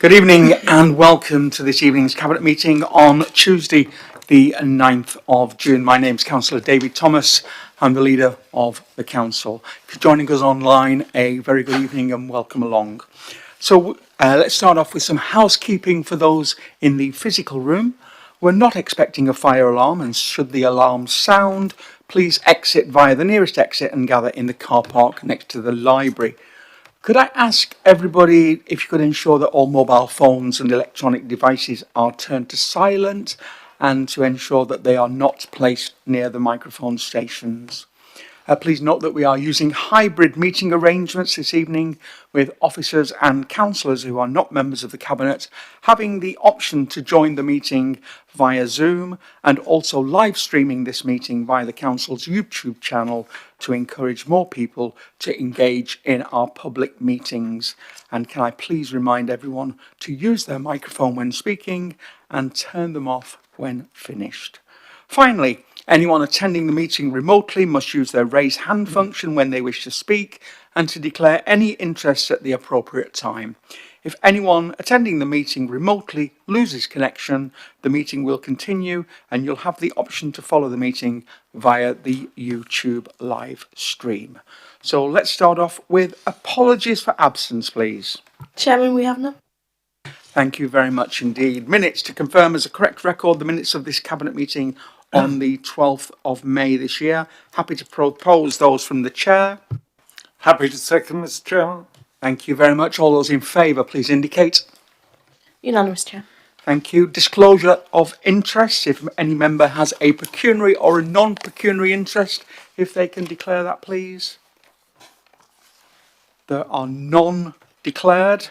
Good evening and welcome to this evening's Cabinet meeting on Tuesday, the 9th of June. My name is Councillor David Thomas. I'm the leader of the Council. If you're joining us online, a very good evening and welcome along. So let's start off with some housekeeping for those in the physical room. We're not expecting a fire alarm, and should the alarm sound, please exit via the nearest exit and gather in the car park next to the library. Could I ask everybody if you could ensure that all mobile phones and electronic devices are turned to silent and to ensure that they are not placed near the microphone stations. Please note that we are using hybrid meeting arrangements this evening with officers and councillors who are not members of the Cabinet having the option to join the meeting via Zoom and also live streaming this meeting via the Council's YouTube channel to encourage more people to engage in our public meetings. And can I please remind everyone to use their microphone when speaking and turn them off when finished. Finally, anyone attending the meeting remotely must use their raise hand function when they wish to speak and to declare any interest at the appropriate time. If anyone attending the meeting remotely loses connection, the meeting will continue and you'll have the option to follow the meeting via the YouTube live stream. So let's start off with apologies for absence, please. Chairman, we have none. Thank you very much indeed. Minutes to confirm as a correct record, the minutes of this Cabinet meeting on the 12th of May this year. Happy to propose those from the Chair. Happy to second, Mr. Chairman. Thank you very much. All those in favour, please indicate. Unanimous, Chair. Thank you. Disclosure of interest. If any member has a pecuniary or a non-pecuniary interest, if they can declare that, please. There are none declared.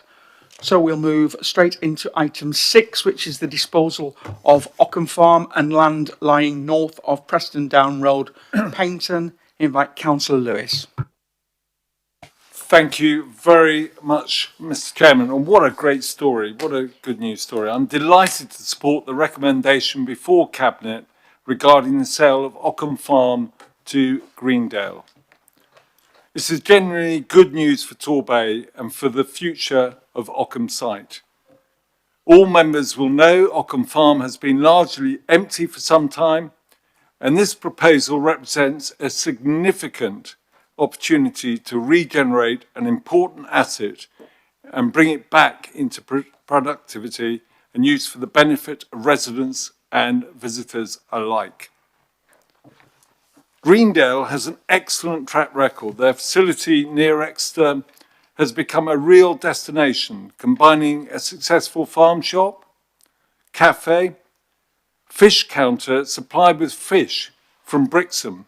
So we'll move straight into item 6, which is the disposal of Occombe Farm and land lying north of Preston Down Road, Paignton. Invite Councillor Lewis. Thank you very much, Mr. Chairman. And what a great story. What a good news story. I'm delighted to support the recommendation before Cabinet regarding the sale of Occombe Farm to Greendale. This is genuinely good news for Torbay and for the future of Occombe site. All members will know Occombe Farm has been largely empty for some time, and this proposal represents a significant opportunity to regenerate an important asset and bring it back into productivity and use for the benefit of residents and visitors alike. Greendale has an excellent track record. Their facility near Exeter has become a real destination, combining a successful farm shop, cafe, fish counter supplied with fish from Brixham,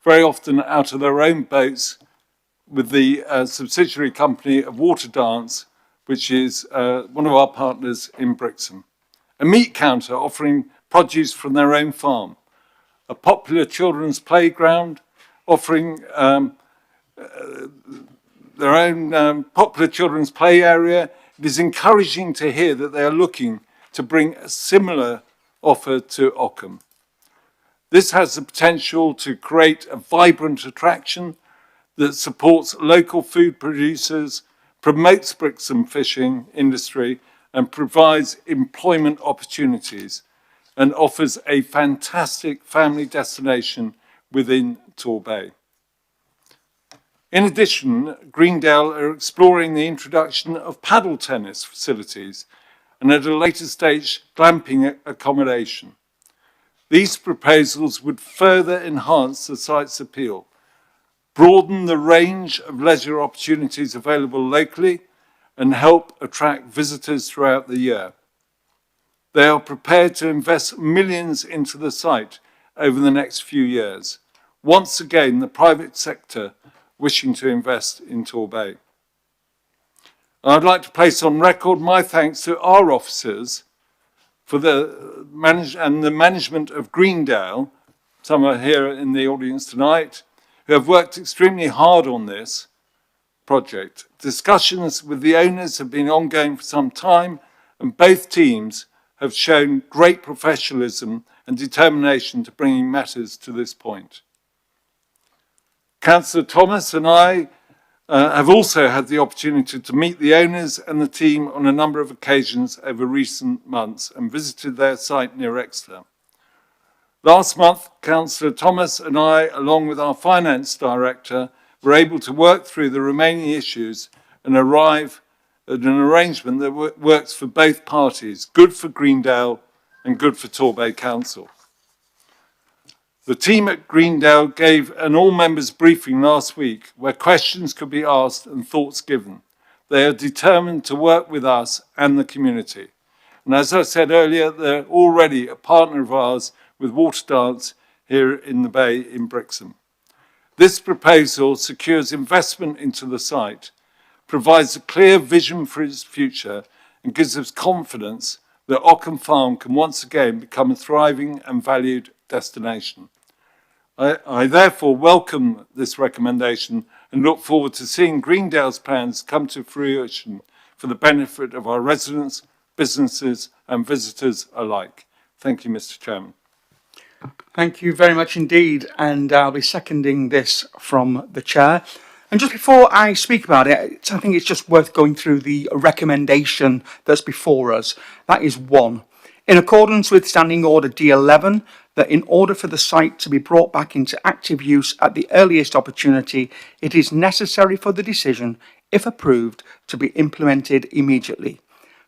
very often out of their own boats with the subsidiary company of Water Dance, which is one of our partners in Brixham. A meat counter offering produce from their own farm. A popular children's playground offering their own popular children's play area. It is encouraging to hear that they are looking to bring a similar offer to Occombe. This has the potential to create a vibrant attraction that supports local food producers, promotes Brixham fishing industry and provides employment opportunities and offers a fantastic family destination within Torbay. In addition, Greendale are exploring the introduction of paddle tennis facilities and at a later stage, glamping accommodation. These proposals would further enhance the site's appeal, broaden the range of leisure opportunities available locally, and help attract visitors throughout the year. They are prepared to invest millions into the site over the next few years. Once again, the private sector wishing to invest in Torbay. I'd like to place on record my thanks to our officers for the management of Greendale. Some are here in the audience tonight, who have worked extremely hard on this project. Discussions with the owners have been ongoing for some time, and both teams have shown great professionalism and determination to bringing matters to this point. Councillor Thomas and I I've also had the opportunity to meet the owners and the team on a number of occasions over recent months and visited their site near Exeter. Last month, Councillor Thomas and I, along with our Finance Director, were able to work through the remaining issues and arrive at an arrangement that works for both parties, good for Greendale and good for Torbay Council. The team at Greendale gave an all-members briefing last week where questions could be asked and thoughts given. They are determined to work with us and the community. And as I said earlier, they're already a partner of ours with Water Dance here in the Bay in Brixham. This proposal secures investment into the site, provides a clear vision for its future, and gives us confidence that Occombe Farm can once again become a thriving and valued destination. I therefore welcome this recommendation and look forward to seeing Greendale's plans come to fruition for the benefit of our residents, businesses and visitors alike. Thank you, Mr. Chairman. Thank you very much indeed, and I'll be seconding this from the chair. And just before I speak about it, I think it's just worth going through the recommendation that's before us. That is 1. In accordance with Standing Order D11, that in order for the site to be brought back into active use at the earliest opportunity, it is necessary for the decision, if approved, to be implemented immediately.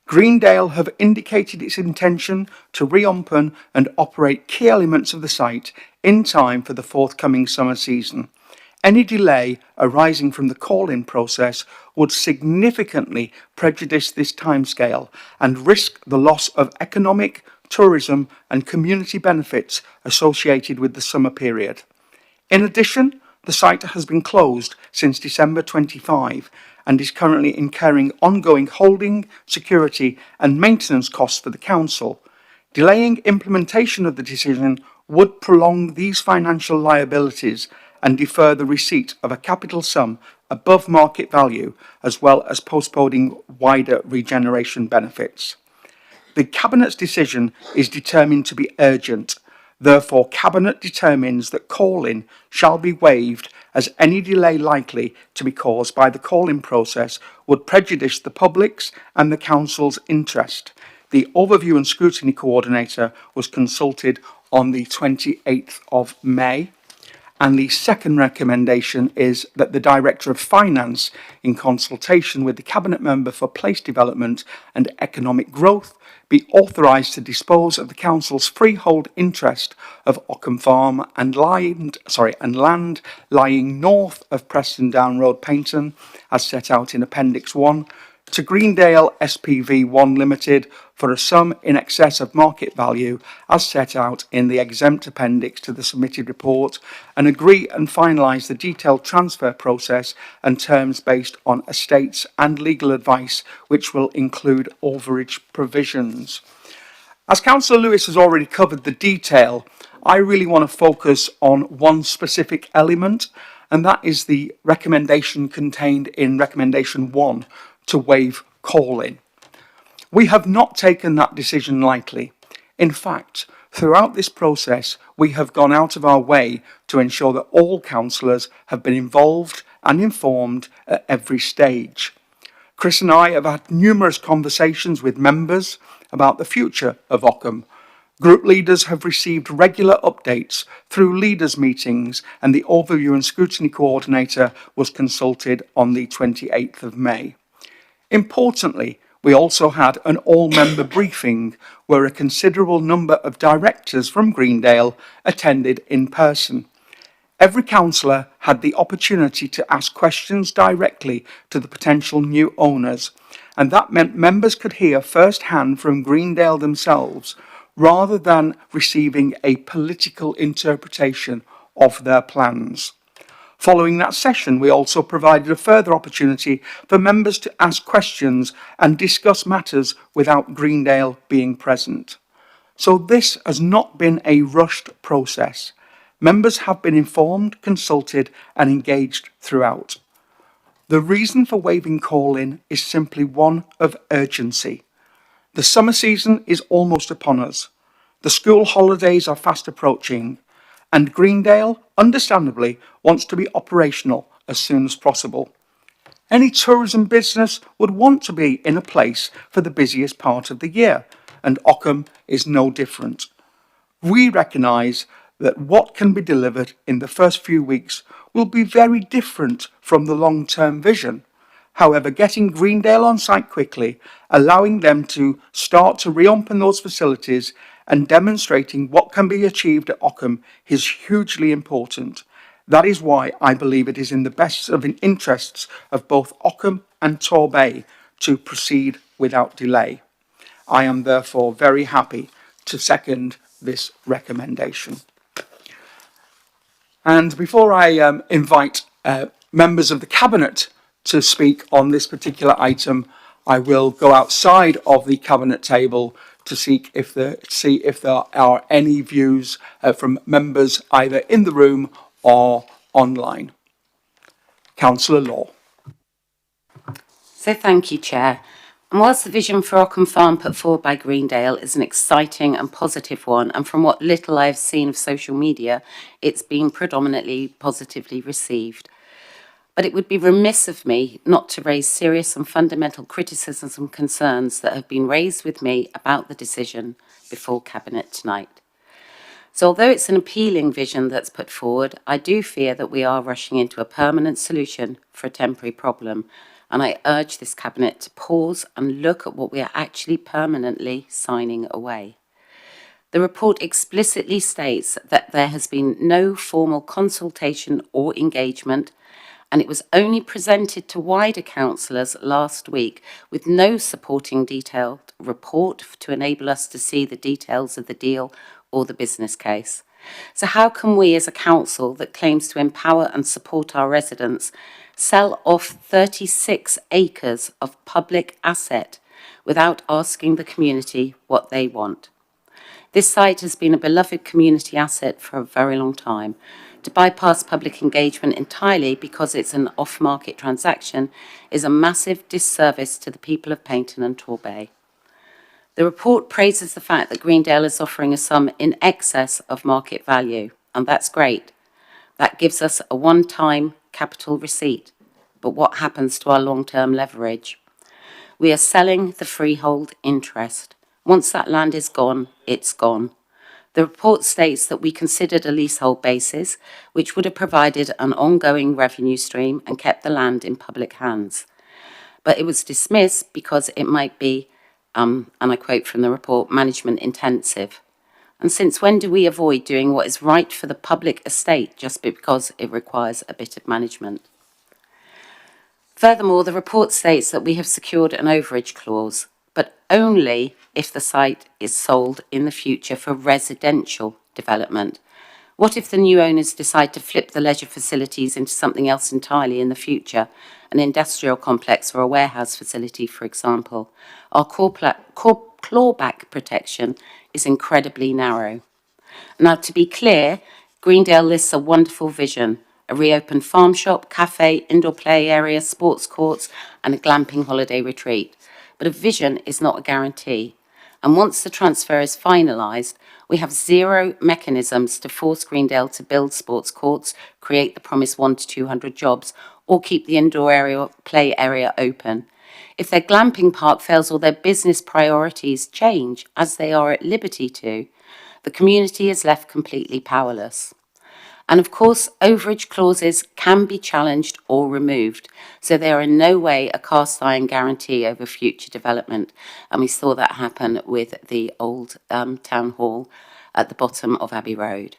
Greendale have indicated its intention to reopen and operate key elements of the site in time for the forthcoming summer season. Any delay arising from the call-in process would significantly prejudice this timescale and risk the loss of economic, tourism and community benefits associated with the summer period. In addition, the site has been closed since December 25 and is currently incurring ongoing holding, security and maintenance costs for the council. Delaying implementation of the decision would prolong these financial liabilities and defer the receipt of a capital sum above market value, as well as postponing wider regeneration benefits. The Cabinet's decision is determined to be urgent. Therefore, Cabinet determines that call-in shall be waived, as any delay likely to be caused by the call-in process would prejudice the public's and the Council's interest. The Overview and Scrutiny Coordinator was consulted on the 28th of May. And the second recommendation is that the Director of Finance, in consultation with the Cabinet Member for Place Development and Economic Growth, be authorised to dispose of the Council's freehold interest of Occombe Farm and land lying north of Preston Down Road, Paynton, as set out in Appendix 1, to Greendale SPV 1 Limited for a sum in excess of market value as set out in the exempt appendix to the submitted report, and agree and finalise the detailed transfer process and terms based on estates and legal advice, which will include overage provisions. As Councillor Lewis has already covered the detail, I really want to focus on one specific element, and that is the recommendation contained in Recommendation 1 to waive call-in. We have not taken that decision lightly. In fact, throughout this process, we have gone out of our way to ensure that all councillors have been involved and informed at every stage. Chris and I have had numerous conversations with members about the future of Occombe. Group leaders have received regular updates through leaders' meetings, and the Overview and Scrutiny Coordinator was consulted on the 28th of May. Importantly, we also had an all-member briefing where a considerable number of directors from Greendale attended in person. Every councillor had the opportunity to ask questions directly to the potential new owners, and that meant members could hear firsthand from Greendale themselves, rather than receiving a political interpretation of their plans. Following that session, we also provided a further opportunity for members to ask questions and discuss matters without Greendale being present. So this has not been a rushed process. Members have been informed, consulted and engaged throughout. The reason for waiving call-in is simply one of urgency. The summer season is almost upon us. The school holidays are fast approaching, and Greendale, understandably, wants to be operational as soon as possible. Any tourism business would want to be in a place for the busiest part of the year, and Occombe is no different. We recognise that what can be delivered in the first few weeks will be very different from the long-term vision. However, getting Greendale on site quickly, allowing them to start to reopen those facilities and demonstrating what can be achieved at Occombe is hugely important. That is why I believe it is in the best of interests of both Occombe and Torbay to proceed without delay. I am therefore very happy to second this recommendation. And before I invite members of the Cabinet to speak on this particular item, I will go outside of the Cabinet table to see if there are any views from members either in the room or online. Councillor Law. So thank you, Chair. And whilst the vision for Occombe Farm put forward by Greendale is an exciting and positive one, and from what little I have seen of social media, it's been predominantly positively received. But it would be remiss of me not to raise serious and fundamental criticisms and concerns that have been raised with me about the decision before Cabinet tonight. So although it's an appealing vision that's put forward, I do fear that we are rushing into a permanent solution for a temporary problem, and I urge this Cabinet to pause and look at what we are actually permanently signing away. The report explicitly states that there has been no formal consultation or engagement, and it was only presented to wider councillors last week with no supporting detailed report to enable us to see the details of the deal or the business case. So how can we as a council that claims to empower and support our residents sell off 36 acres of public asset without asking the community what they want? This site has been a beloved community asset for a very long time. To bypass public engagement entirely because it's an off-market transaction is a massive disservice to the people of Paignton and Torbay. The report praises the fact that Greendale is offering a sum in excess of market value, and that's great. That gives us a one-time capital receipt. But what happens to our long-term leverage? We are selling the freehold interest. Once that land is gone, it's gone. The report states that we considered a leasehold basis, which would have provided an ongoing revenue stream and kept the land in public hands. But it was dismissed because it might be, and I quote from the report, management intensive. And since when do we avoid doing what is right for the public estate just because it requires a bit of management? Furthermore, the report states that we have secured an overage clause, but only if the site is sold in the future for residential development. What if the new owners decide to flip the leisure facilities into something else entirely in the future, an industrial complex or a warehouse facility, for example? Our clawback protection is incredibly narrow. Now, to be clear, Greendale lists a wonderful vision: a reopened farm shop, cafe, indoor play area, sports courts, and a glamping holiday retreat. But a vision is not a guarantee. And once the transfer is finalised, we have zero mechanisms to force Greendale to build sports courts, create the promised 100 to 200 jobs, or keep the indoor area, play area open. If their glamping park fails or their business priorities change, as they are at liberty to, the community is left completely powerless. And of course, overage clauses can be challenged or removed, so they are in no way a cast iron guarantee over future development. And we saw that happen with the old town hall at the bottom of Abbey Road.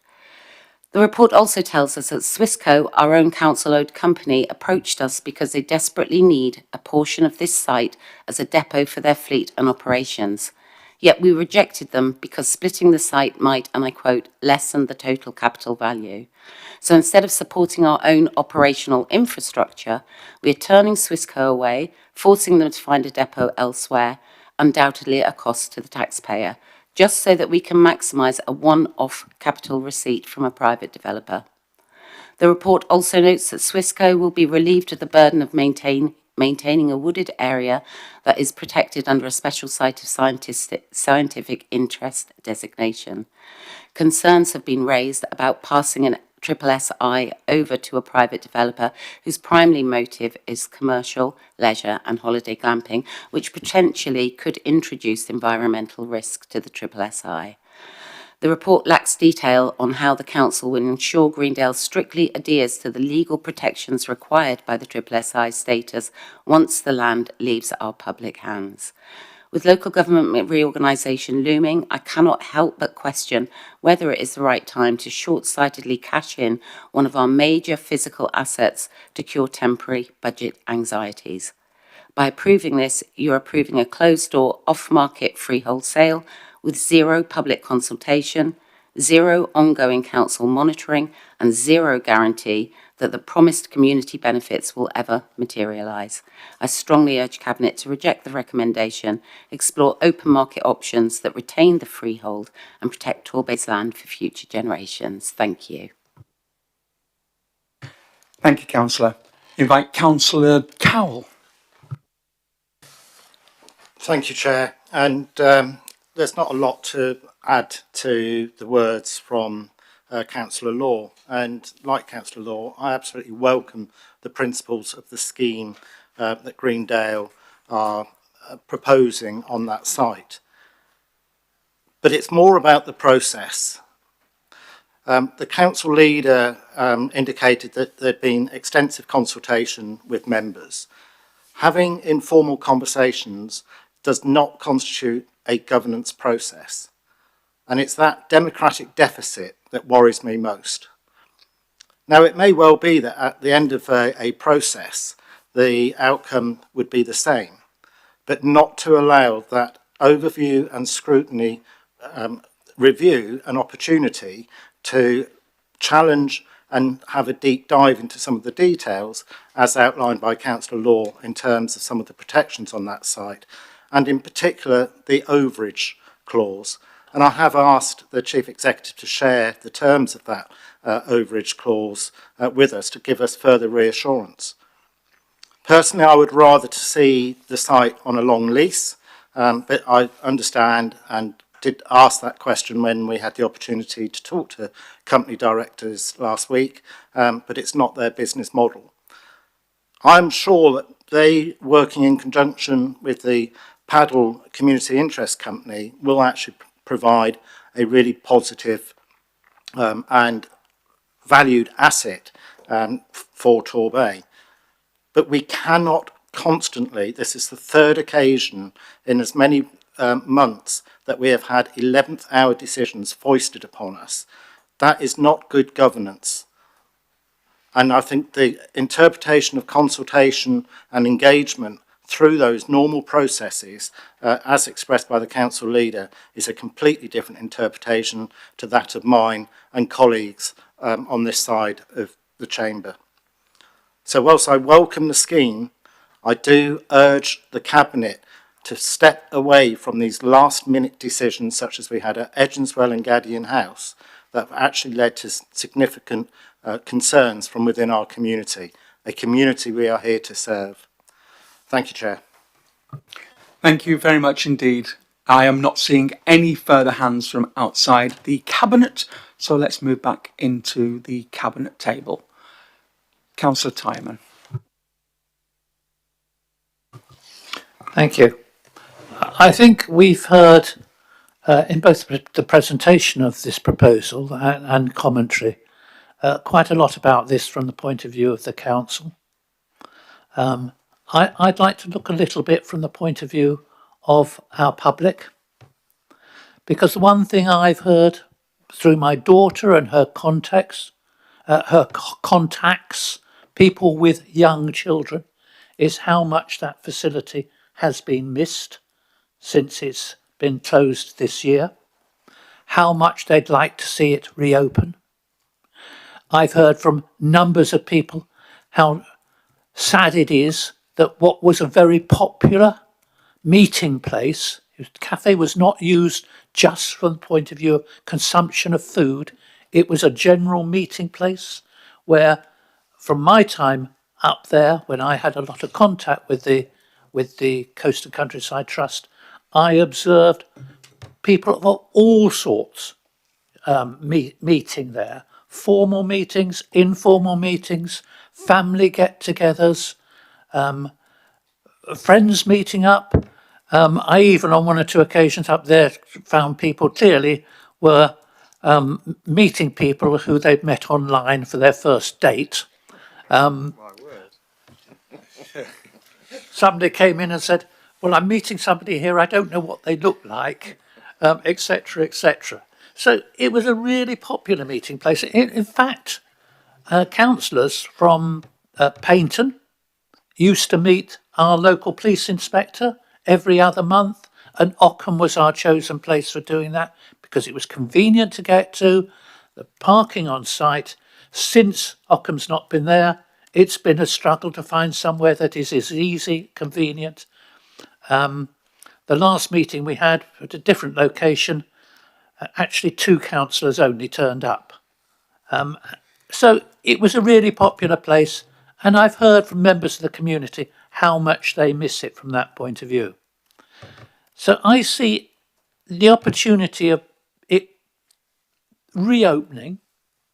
The report also tells us that Swissco, our own council-owned company, approached us because they desperately need a portion of this site as a depot for their fleet and operations. Yet we rejected them because splitting the site might, and I quote, lessen the total capital value. So instead of supporting our own operational infrastructure, we are turning Swissco away, forcing them to find a depot elsewhere, undoubtedly at a cost to the taxpayer, just so that we can maximise a one-off capital receipt from a private developer. The report also notes that Swissco will be relieved of the burden of maintaining a wooded area that is protected under a special site of scientific interest designation. Concerns have been raised about passing a Triple SI over to a private developer whose primary motive is commercial, leisure and holiday glamping, which potentially could introduce environmental risk to the Triple SI. The report lacks detail on how the Council will ensure Greendale strictly adheres to the legal protections required by the Triple SI status once the land leaves our public hands. With local government reorganisation looming, I cannot help but question whether it is the right time to short-sightedly cash in one of our major physical assets to cure temporary budget anxieties. By approving this, you're approving a closed-door, off-market freehold sale with zero public consultation, zero ongoing council monitoring, and zero guarantee that the promised community benefits will ever materialise. I strongly urge Cabinet to reject the recommendation, explore open market options that retain the freehold and protect Torbay's land for future generations. Thank you. Thank you, Councillor. Invite Councillor Cowell. Thank you, Chair. And there's not a lot to add to the words from Councillor Law. And like Councillor Law, I absolutely welcome the principles of the scheme that Greendale are proposing on that site. But it's more about the process. The council leader indicated that there'd been extensive consultation with members. Having informal conversations does not constitute a governance process. And it's that democratic deficit that worries me most. Now, it may well be that at the end of a process, the outcome would be the same, but not to allow that overview and scrutiny review an opportunity to challenge and have a deep dive into some of the details as outlined by Councillor Law in terms of some of the protections on that site, and in particular the overage clause. And I have asked the Chief Executive to share the terms of that overage clause with us to give us further reassurance. Personally, I would rather to see the site on a long lease, but I understand and did ask that question when we had the opportunity to talk to company directors last week, but it's not their business model. I'm sure that they, working in conjunction with the Paddle Community Interest Company, will actually provide a really positive and valued asset for Torbay. But we cannot constantly, this is the third occasion in as many months that we have had 11th hour decisions foisted upon us. That is not good governance. And I think the interpretation of consultation and engagement through those normal processes, as expressed by the council leader, is a completely different interpretation to that of mine and colleagues on this side of the chamber. So whilst I welcome the scheme, I do urge the Cabinet to step away from these last-minute decisions such as we had at Edgenswell and Gadian House that have actually led to significant concerns from within our community, a community we are here to serve. Thank you, Chair. Thank you very much indeed. I am not seeing any further hands from outside the Cabinet, so let's move back into the Cabinet table. Councillor Tyman. Thank you. I think we've heard in both the presentation of this proposal and commentary quite a lot about this from the point of view of the council. I'd like to look a little bit from the point of view of our public, because the one thing I've heard through my daughter and her contacts, people with young children, is how much that facility has been missed since it's been closed this year, how much they'd like to see it reopen. I've heard from numbers of people how sad it is that what was a very popular meeting place, the cafe was not used just from the point of view of consumption of food, it was a general meeting place where, from my time up there, when I had a lot of contact with the Coast and Countryside Trust, I observed people of all sorts meeting there formal meetings, informal meetings, family get-togethers, friends meeting up. I even on one or two occasions up there found people clearly were meeting people who they'd met online for their first date. Somebody came in and said, well, I'm meeting somebody here, I don't know what they look like, etc., etc. So it was a really popular meeting place. In fact, councillors from Paynton used to meet our local police inspector every other month, and Occombe was our chosen place for doing that because it was convenient to get to, the parking on site. Since Occombe's not been there, it's been a struggle to find somewhere that is as easy, convenient. The last meeting we had at a different location, actually 2 councillors only turned up. So it was a really popular place, and I've heard from members of the community how much they miss it from that point of view. So I see the opportunity of it reopening.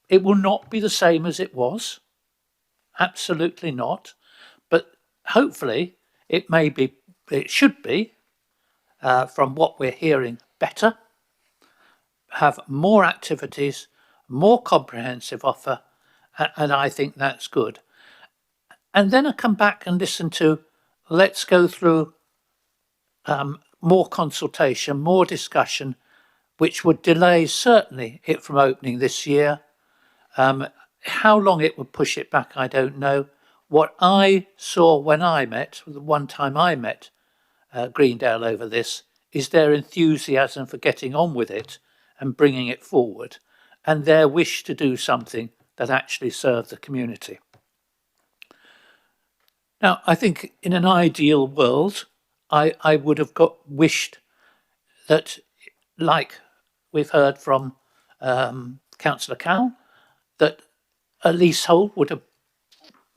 It will not be the same as it was, absolutely not, but hopefully it should be, from what we're hearing, better, have more activities, more comprehensive offer, and I think that's good. And then I come back and listen to, let's go through more consultation, more discussion, which would delay certainly it from opening this year. How long it would push it back, I don't know. What I saw when I met, the one time I met Greendale over this, is their enthusiasm for getting on with it and bringing it forward, and their wish to do something that actually served the community. Now, I think in an ideal world, I would have wished that, like we've heard from Councillor Cowell, that a leasehold would have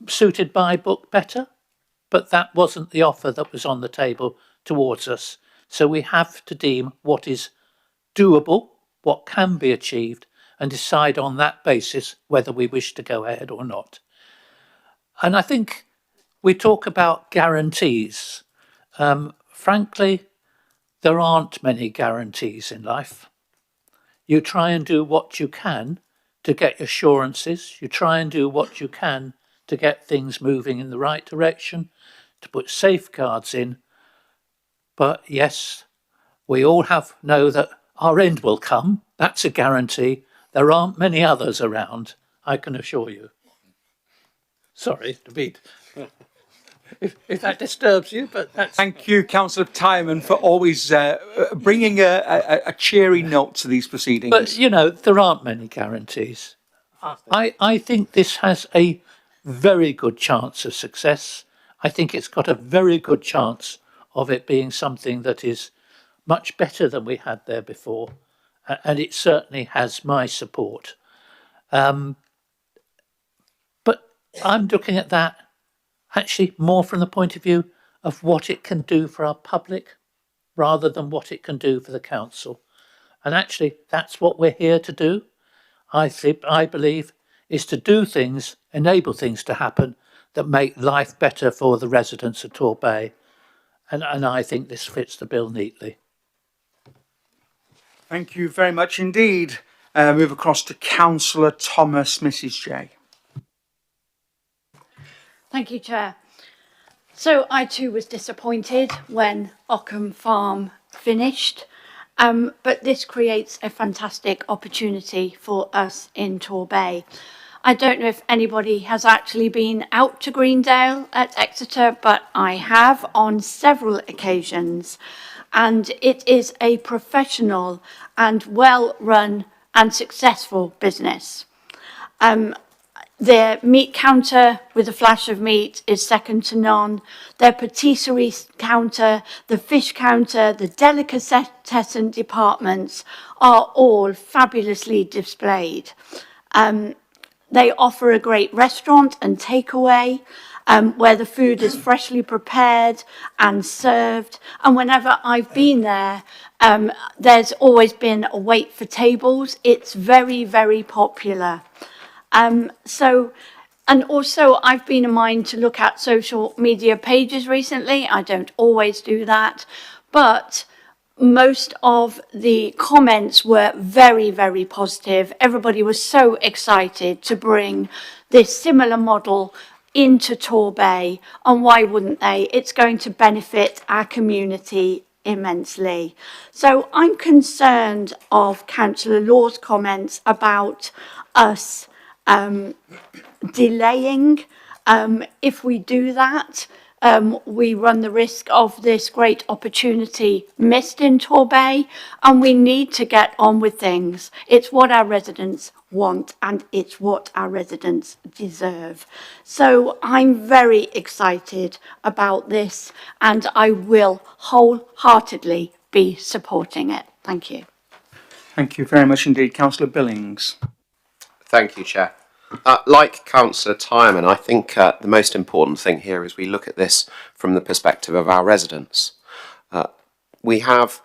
suited my book better, but that wasn't the offer that was on the table towards us. So we have to deem what is doable, what can be achieved, and decide on that basis whether we wish to go ahead or not. And I think we talk about guarantees. Frankly, there aren't many guarantees in life. You try and do what you can to get assurances. You try and do what you can to get things moving in the right direction, to put safeguards in. But yes, we all know that our end will come. That's a guarantee. There aren't many others around, I can assure you. Sorry to be... If that disturbs you, but that's... Thank you, Councillor Tyman, for always bringing a cheery note to these proceedings. But, you know, there aren't many guarantees. I think this has a very good chance of success. I think it's got a very good chance of it being something that is much better than we had there before. And it certainly has my support. But I'm looking at that actually more from the point of view of what it can do for our public rather than what it can do for the council. And actually, that's what we're here to do. I believe, is to do things, enable things to happen that make life better for the residents of Torbay. And I think this fits the bill neatly. Thank you very much indeed. Move across to Councillor Thomas, Mrs. J. Thank you, Chair. So I too was disappointed when Occombe Farm finished, but this creates a fantastic opportunity for us in Torbay. I don't know if anybody has actually been out to Greendale at Exeter, but I have on several occasions, and it is a professional and well-run and successful business. Their meat counter with a flash of meat is second to none. Their patisserie counter, the fish counter, the delicatessen departments are all fabulously displayed. They offer a great restaurant and takeaway where the food is freshly prepared and served. And whenever I've been there, there's always been a wait for tables. It's very, very popular. And also I've been in mind to look at social media pages recently. I don't always do that, but most of the comments were very, very positive. Everybody was so excited to bring this similar model into Torbay, and why wouldn't they? It's going to benefit our community immensely. So I'm concerned of Councillor Law's comments about us delaying. If we do that, we run the risk of this great opportunity missed in Torbay, and we need to get on with things. It's what our residents want, and it's what our residents deserve. So I'm very excited about this, and I will wholeheartedly be supporting it. Thank you. Thank you very much indeed. Councillor Billings. Thank you, Chair. Like Councillor Tyman, I think the most important thing here is we look at this from the perspective of our residents. We have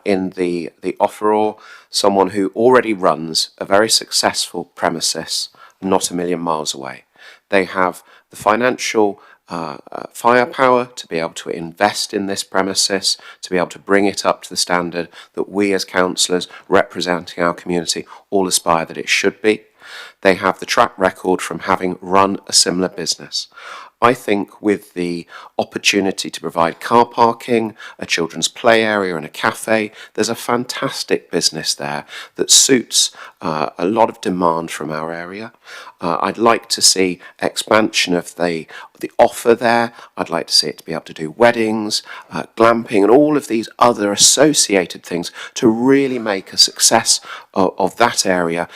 in the offeror someone who already runs a very successful premises not a million miles away. They have the financial firepower to be able to invest in this premises, to be able to bring it up to the standard that we as councillors representing our community all aspire that it should be. They have the track record from having run a similar business. I think with the opportunity to provide car parking, a children's play area and a cafe, there's a fantastic business there that suits a lot of demand from our area. I'd like to see expansion of the offer there. I'd like to see it to be able to do weddings, glamping and all of these other associated things to really make a success of that area,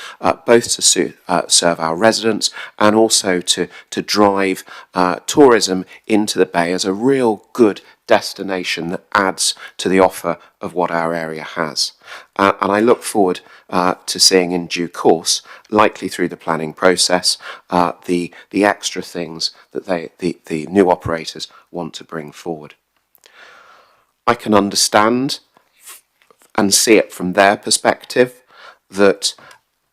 both to serve our residents and also to drive tourism into the bay as a real good destination that adds to the offer of what our area has. And I look forward to seeing in due course, likely through the planning process, the extra things that the new operators want to bring forward. I can understand and see it from their perspective that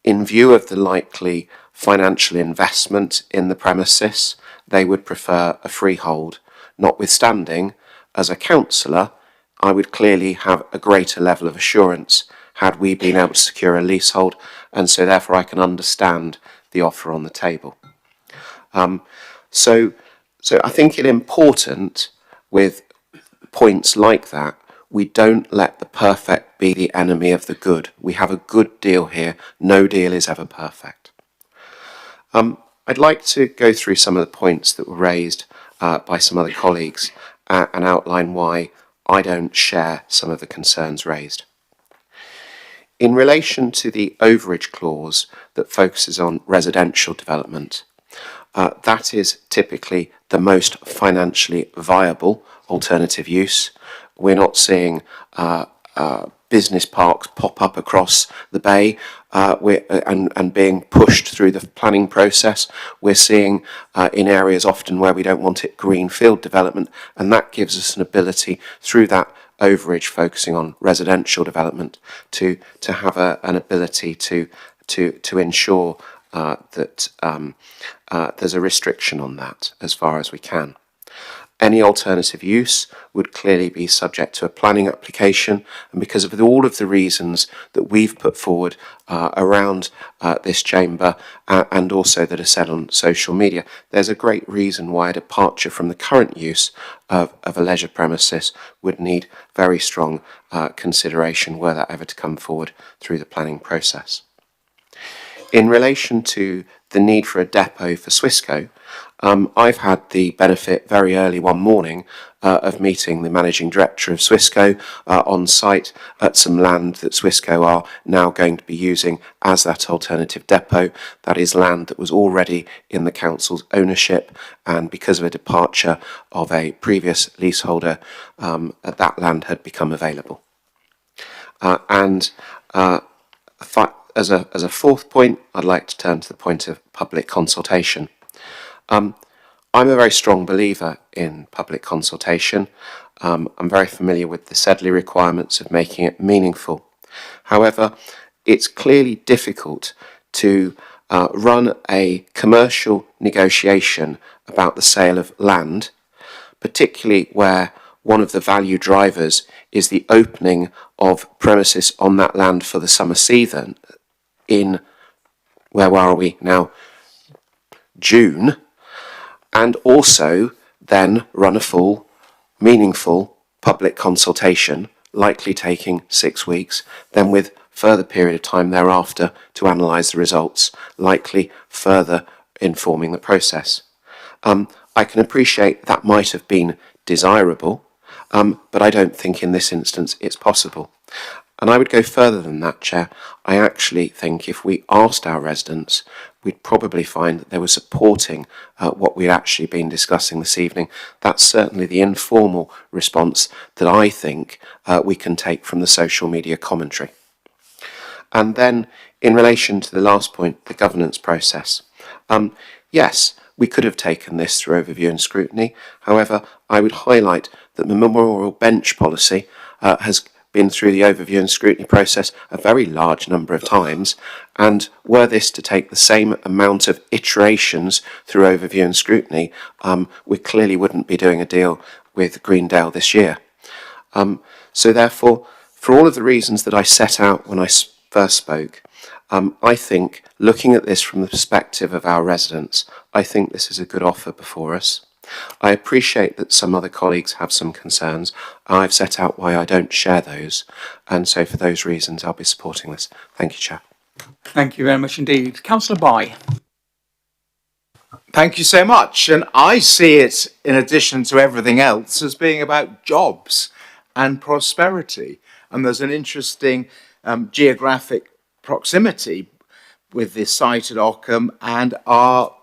in view of the likely financial investment in the premises, they would prefer a freehold, notwithstanding, as a councillor, I would clearly have a greater level of assurance had we been able to secure a leasehold, and so therefore I can understand the offer on the table. So I think it's important with points like that, we don't let the perfect be the enemy of the good. We have a good deal here. No deal is ever perfect. I'd like to go through some of the points that were raised by some other colleagues and outline why I don't share some of the concerns raised. In relation to the overage clause that focuses on residential development, that is typically the most financially viable alternative use. We're not seeing business parks pop up across the bay and being pushed through the planning process. We're seeing in areas often where we don't want it greenfield development, and that gives us an ability through that overage focusing on residential development to have an ability to ensure that there's a restriction on that as far as we can. Any alternative use would clearly be subject to a planning application, and because of all of the reasons that we've put forward around this chamber and also that are said on social media, there's a great reason why a departure from the current use of a leisure premises would need very strong consideration were that ever to come forward through the planning process. In relation to the need for a depot for Swissco, I've had the benefit very early one morning of meeting the managing director of Swissco on site at some land that Swissco are now going to be using as that alternative depot. That is land that was already in the council's ownership, and because of a departure of a previous leaseholder, that land had become available. As a fourth point, I'd like to turn to the point of public consultation. I'm a very strong believer in public consultation. I'm very familiar with the SEDLI requirements of making it meaningful. However, it's clearly difficult to run a commercial negotiation about the sale of land, particularly where one of the value drivers is the opening of premises on that land for the summer season in, where are we now, June, and also then run a full, meaningful public consultation, likely taking 6 weeks, then with further period of time thereafter to analyse the results, likely further informing the process. I can appreciate that might have been desirable, but I don't think in this instance it's possible. And I would go further than that, Chair. I actually think if we asked our residents, we'd probably find that they were supporting what we'd actually been discussing this evening. That's certainly the informal response that I think we can take from the social media commentary. And then, in relation to the last point, the governance process. Yes, we could have taken this through overview and scrutiny. However, I would highlight that the memorial bench policy has been through the overview and scrutiny process a very large number of times, and were this to take the same amount of iterations through overview and scrutiny, we clearly wouldn't be doing a deal with Greendale this year. So therefore, for all of the reasons that I set out when I first spoke, I think, looking at this from the perspective of our residents, I think this is a good offer before us. I appreciate that some other colleagues have some concerns. I've set out why I don't share those, and so for those reasons I'll be supporting this. Thank you, Chair. Thank you very much indeed. Councillor Bye. Thank you so much. And I see it, in addition to everything else, as being about jobs and prosperity. And there's an interesting geographic proximity with this site at Occombe and our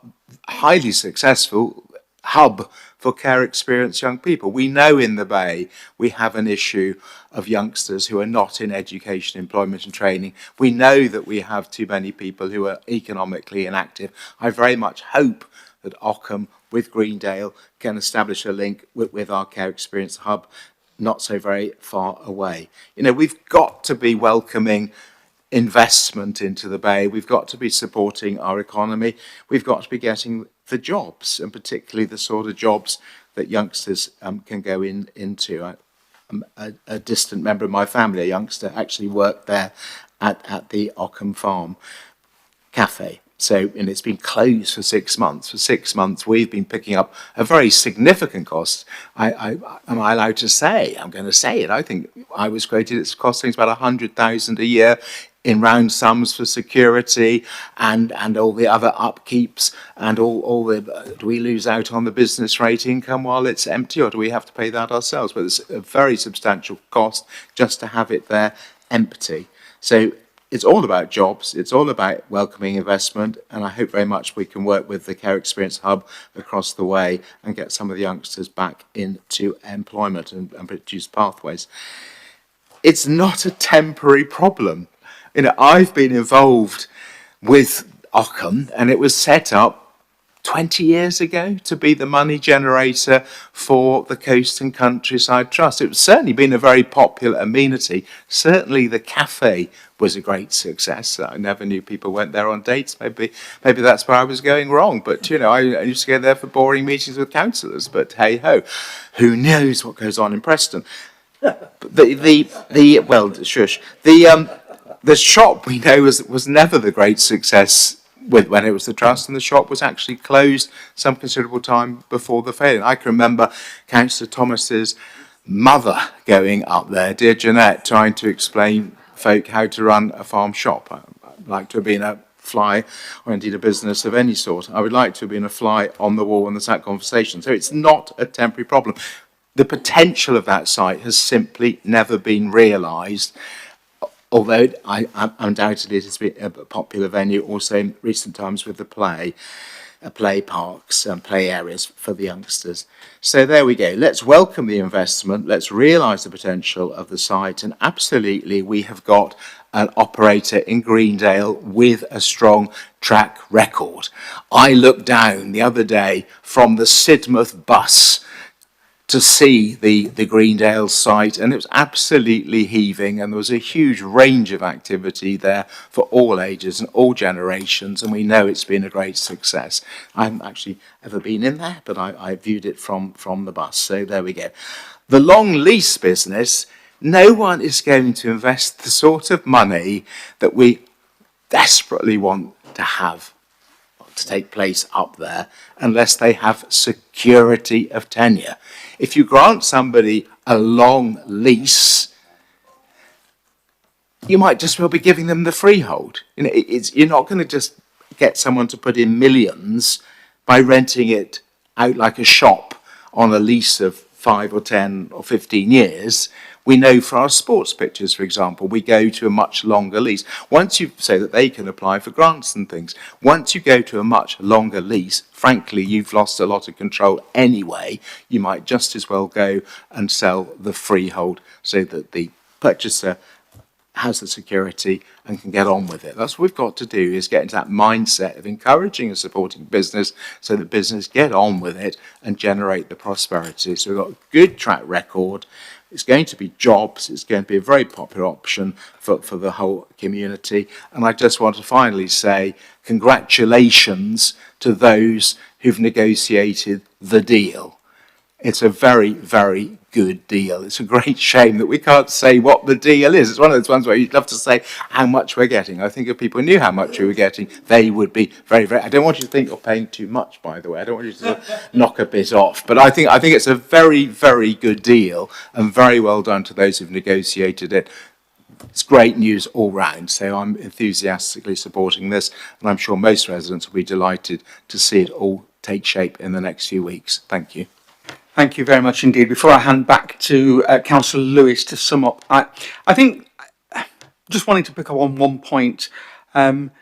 highly successful hub for care experienced young people. We know in the Bay we have an issue of youngsters who are not in education, employment and training. We know that we have too many people who are economically inactive. I very much hope that Occombe with Greendale can establish a link with our care experience hub not so very far away. You know, we've got to be welcoming investment into the Bay. We've got to be supporting our economy. We've got to be getting the jobs, and particularly the sort of jobs that youngsters can go into. A distant member of my family, a youngster, actually worked there at the Occombe Farm cafe. So, and it's been closed for 6 months. For 6 months, we've been picking up a very significant cost. Am I allowed to say? I'm going to say it. I think I was quoted it's costing about 100,000 a year in round sums for security and all the other upkeeps and all the, do we lose out on the business rate income while it's empty, or do we have to pay that ourselves? But it's a very substantial cost just to have it there empty. So it's all about jobs, it's all about welcoming investment, and I hope very much we can work with the Care Experience Hub across the way and get some of the youngsters back into employment and produce pathways. It's not a temporary problem. You know, I've been involved with Occombe, and it was set up 20 years ago to be the money generator for the Coast and Countryside Trust. It's certainly been a very popular amenity. Certainly the cafe was a great success. I never knew people went there on dates. Maybe that's where I was going wrong. But, you know, I used to go there for boring meetings with councillors. But hey-ho, who knows what goes on in Preston? The shop, we know, was never the great success when it was the trust, and the shop was actually closed some considerable time before the failure. I can remember Councillor Thomas's mother going up there, dear Jeanette, trying to explain folk how to run a farm shop. I'd like to have been a fly, or indeed a business of any sort. I would like to have been a fly on the wall in that conversation. So it's not a temporary problem. The potential of that site has simply never been realised, although undoubtedly it has been a popular venue also in recent times with the play parks and play areas for the youngsters. So there we go. Let's welcome the investment. Let's realise the potential of the site. And absolutely, we have got an operator in Greendale with a strong track record. I looked down the other day from the Sidmouth bus to see the Greendale site, and it was absolutely heaving, and there was a huge range of activity there for all ages and all generations, and we know it's been a great success. I haven't actually ever been in there, but I viewed it from the bus, so there we go. The long lease business, no one is going to invest the sort of money that we desperately want to have to take place up there unless they have security of tenure. If you grant somebody a long lease, you might just well be giving them the freehold. You know, you're not going to just get someone to put in millions by renting it out like a shop on a lease of 5 or 10 or 15 years. We know for our sports pitches, for example, we go to a much longer lease. Once you say that they can apply for grants and things, once you go to a much longer lease, frankly, you've lost a lot of control anyway. You might just as well go and sell the freehold so that the purchaser has the security and can get on with it. That's what we've got to do, is get into that mindset of encouraging and supporting business so that business get on with it and generate the prosperity. So we've got a good track record. It's going to be jobs. It's going to be a very popular option for the whole community. And I just want to finally say congratulations to those who've negotiated the deal. It's a very, very good deal. It's a great shame that we can't say what the deal is. It's one of those ones where you'd love to say how much we're getting. I think if people knew how much we were getting, they would be very, very... I don't want you to think you're paying too much, by the way. I don't want you to sort of knock a bit off. But I think it's a very, very good deal, and very well done to those who've negotiated it. It's great news all round, so I'm enthusiastically supporting this, and I'm sure most residents will be delighted to see it all take shape in the next few weeks. Thank you. Thank you very much indeed. Before I hand back to Councillor Lewis to sum up, I think, just wanting to pick up on one point, tonight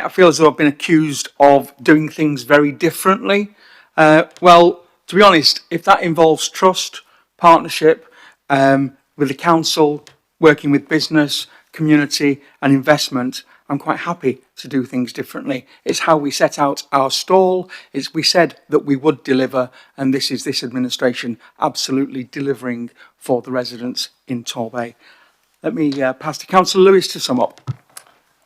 I feel as though I've been accused of doing things very differently. Well, to be honest, if that involves trust, partnership with the council, working with business, community and investment, I'm quite happy to do things differently. It's how we set out our stall. We said that we would deliver, and this is this administration absolutely delivering for the residents in Torbay. Let me pass to Councillor Lewis to sum up.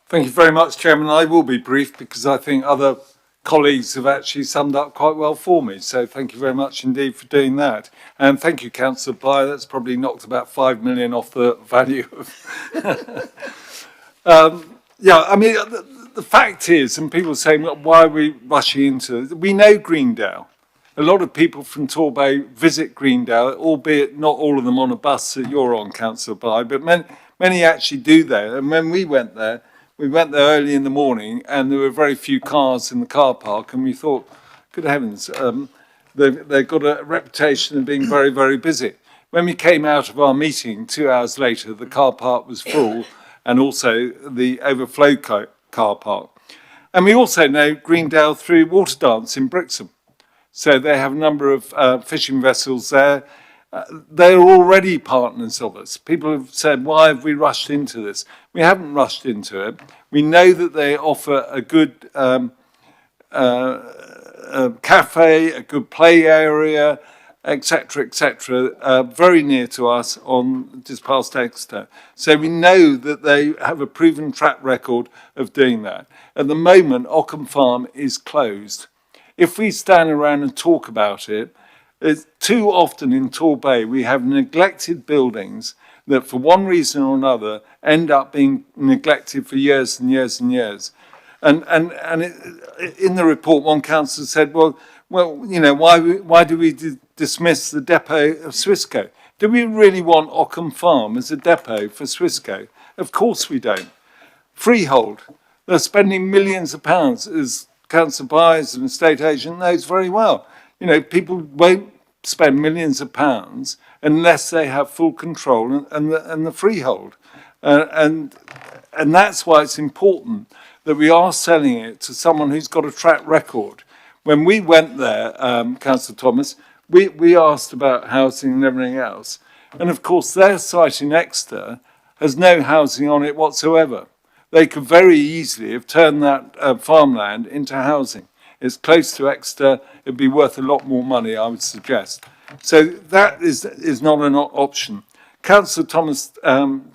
Thank you very much, Chairman. I will be brief because I think other colleagues have actually summed up quite well for me. So thank you very much indeed for doing that. And thank you, Councillor Bly. That's probably knocked about 5 million off the value of... Yeah, I mean, the fact is, and people say, why are we rushing into it? We know Greendale. A lot of people from Torbay visit Greendale, albeit not all of them on a bus that you're on, Councillor Bly, but many actually do there. And when we went there early in the morning, and there were very few cars in the car park, and we thought, good heavens, they've got a reputation of being very, very busy. When we came out of our meeting 2 hours later, the car park was full, and also the overflow car park. And we also know Greendale through Water Dance in Brixham. So they have a number of fishing vessels there. They're already partners of us. People have said, why have we rushed into this? We haven't rushed into it. We know that they offer a good cafe, a good play area, etc., very near to us on just past Exeter. So we know that they have a proven track record of doing that. At the moment, Occombe Farm is closed. If we stand around and talk about it, it's too often in Torbay we have neglected buildings that for one reason or another end up being neglected for years and years and years. And in the report, one councillor said, well, you know, why do we dismiss the depot of Swissco? Do we really want Occombe Farm as a depot for Swissco? Of course we don't. Freehold. They're spending millions of pounds, as Councillor Byers, an estate agent, knows very well. You know, people won't spend millions of pounds unless they have full control and the freehold. And that's why it's important that we are selling it to someone who's got a track record. When we went there, Councillor Thomas, we asked about housing and everything else. And of course, their site in Exeter has no housing on it whatsoever. They could very easily have turned that farmland into housing. It's close to Exeter. It'd be worth a lot more money, I would suggest. So that is not an option. Councillor Thomas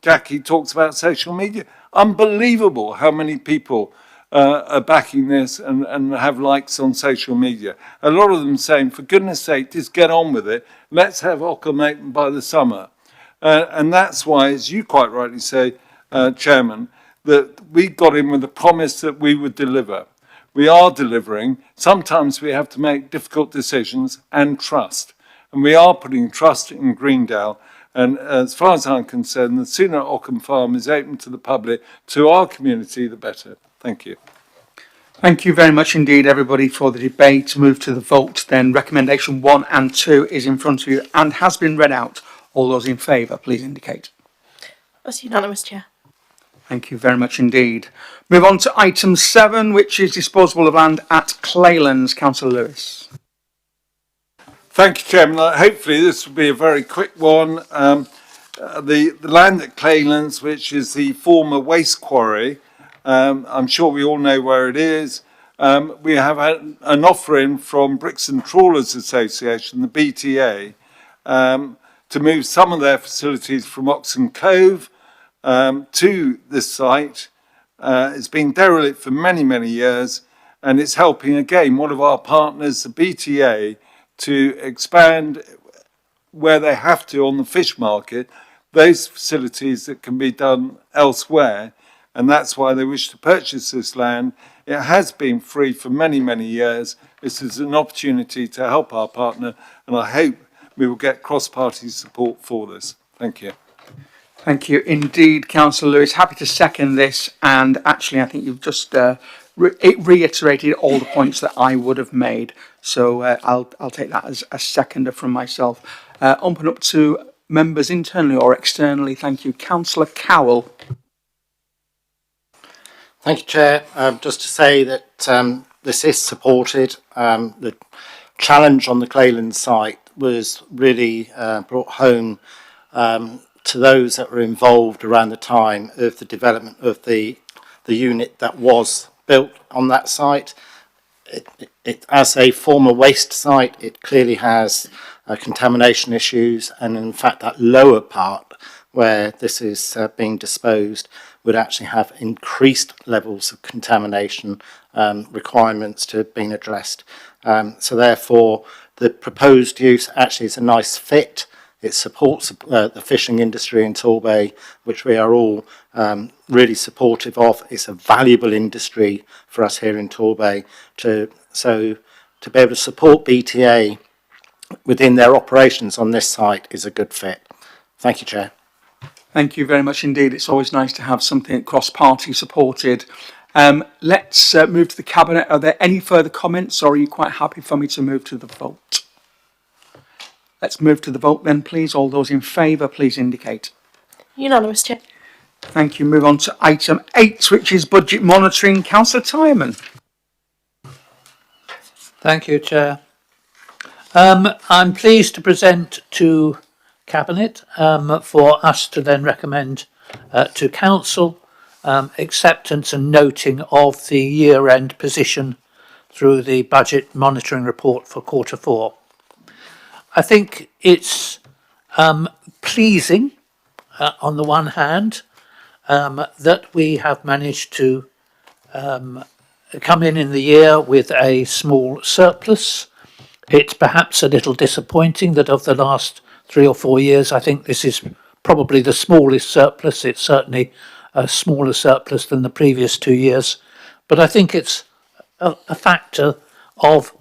Jackie talks about social media. Unbelievable how many people are backing this and have likes on social media. A lot of them saying, for goodness sake, just get on with it. Let's have Occombe open by the summer. And that's why, as you quite rightly say, Chairman, that we got in with the promise that we would deliver. We are delivering. Sometimes we have to make difficult decisions and trust. And we are putting trust in Greendale. And as far as I'm concerned, the sooner Occombe Farm is open to the public, to our community, the better. Thank you. Thank you very much indeed, everybody, for the debate. Move to the vote then. Recommendation 1 and 2 is in front of you and has been read out. All those in favour, please indicate. That's unanimous, Chair. Thank you very much indeed. Move on to item 7, which is disposal of land at Claylands. Councillor Lewis. Thank you, Chairman. Hopefully this will be a very quick one. The land at Claylands, which is the former waste quarry, I'm sure we all know where it is. We have had an offer in from Bricks and Trawlers Association, the BTA, to move some of their facilities from Occombe to this site. It's been derelict for many, many years, and it's helping, again, one of our partners, the BTA, to expand where they have to on the fish market, those facilities that can be done elsewhere, and that's why they wish to purchase this land. It has been free for many, many years. This is an opportunity to help our partner, and I hope we will get cross-party support for this. Thank you. Thank you indeed, Councillor Lewis. Happy to second this, and actually I think you've just reiterated all the points that I would have made. So I'll take that as a seconder from myself. Open up to members internally or externally. Thank you. Councillor Cowell. Thank you, Chair. Just to say that this is supported. The challenge on the Claylands site was really brought home to those that were involved around the time of the development of the unit that was built on that site. It as a former waste site, it clearly has contamination issues, and in fact that lower part where this is being disposed would actually have increased levels of contamination requirements to have been addressed. So therefore the proposed use actually is a nice fit. It supports the fishing industry in Torbay, which we are all really supportive of. It's a valuable industry for us here in Torbay. To be able to support BTA within their operations on this site is a good fit. Thank you, Chair. Thank you very much indeed. It's always nice to have something cross-party supported. Let's move to the Cabinet. Are there any further comments, or are you quite happy for me to move to the vote? Let's move to the vote then, please. All those in favour, please indicate. Unanimous, Chair. Thank you. Move on to item 8, which is budget monitoring. Councillor Tyman. Thank you, Chair. I'm pleased to present to Cabinet for us to then recommend to Council acceptance and noting of the year-end position through the budget monitoring report for Q4. I think it's pleasing on the one hand that we have managed to come in the year with a small surplus. It's perhaps a little disappointing that of the last 3 or 4 years, I think this is probably the smallest surplus. It's certainly a smaller surplus than the previous 2 years. But I think it's a factor of,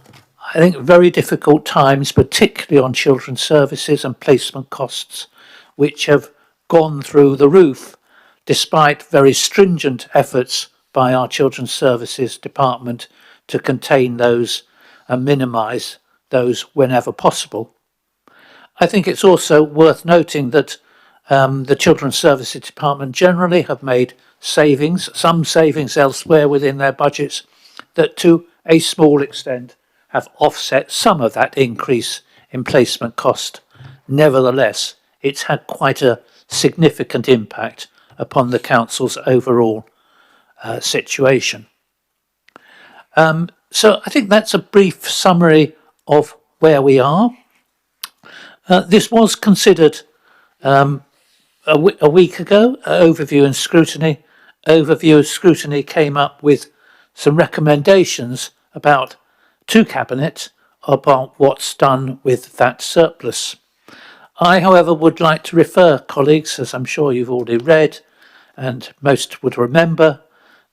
I think, very difficult times, particularly on children's services and placement costs, which have gone through the roof, despite very stringent efforts by our Children's Services Department to contain those and minimise those whenever possible. I think it's also worth noting that the Children's Services Department generally have made savings, some savings elsewhere within their budgets, that to a small extent have offset some of that increase in placement cost. Nevertheless, it's had quite a significant impact upon the Council's overall situation. So I think that's a brief summary of where we are. This was considered a week ago, overview and scrutiny. Overview and scrutiny came up with some recommendations to Cabinet about what's done with that surplus. I, however, would like to refer colleagues, as I'm sure you've already read, and most would remember,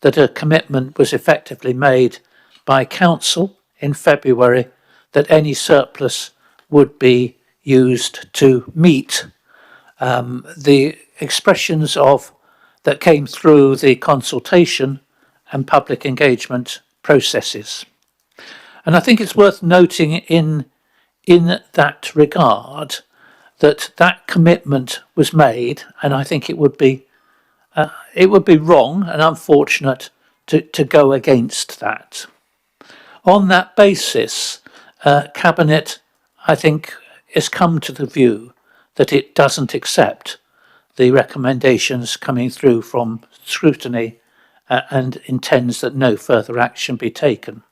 that a commitment was effectively made by Council in February that any surplus would be used to meet the expressions that came through the consultation and public engagement processes. And I think it's worth noting in that regard that commitment was made, and I think it would be wrong and unfortunate to go against that. On that basis, Cabinet, I think, has come to the view that it doesn't accept the recommendations coming through from scrutiny and intends that no further action be taken.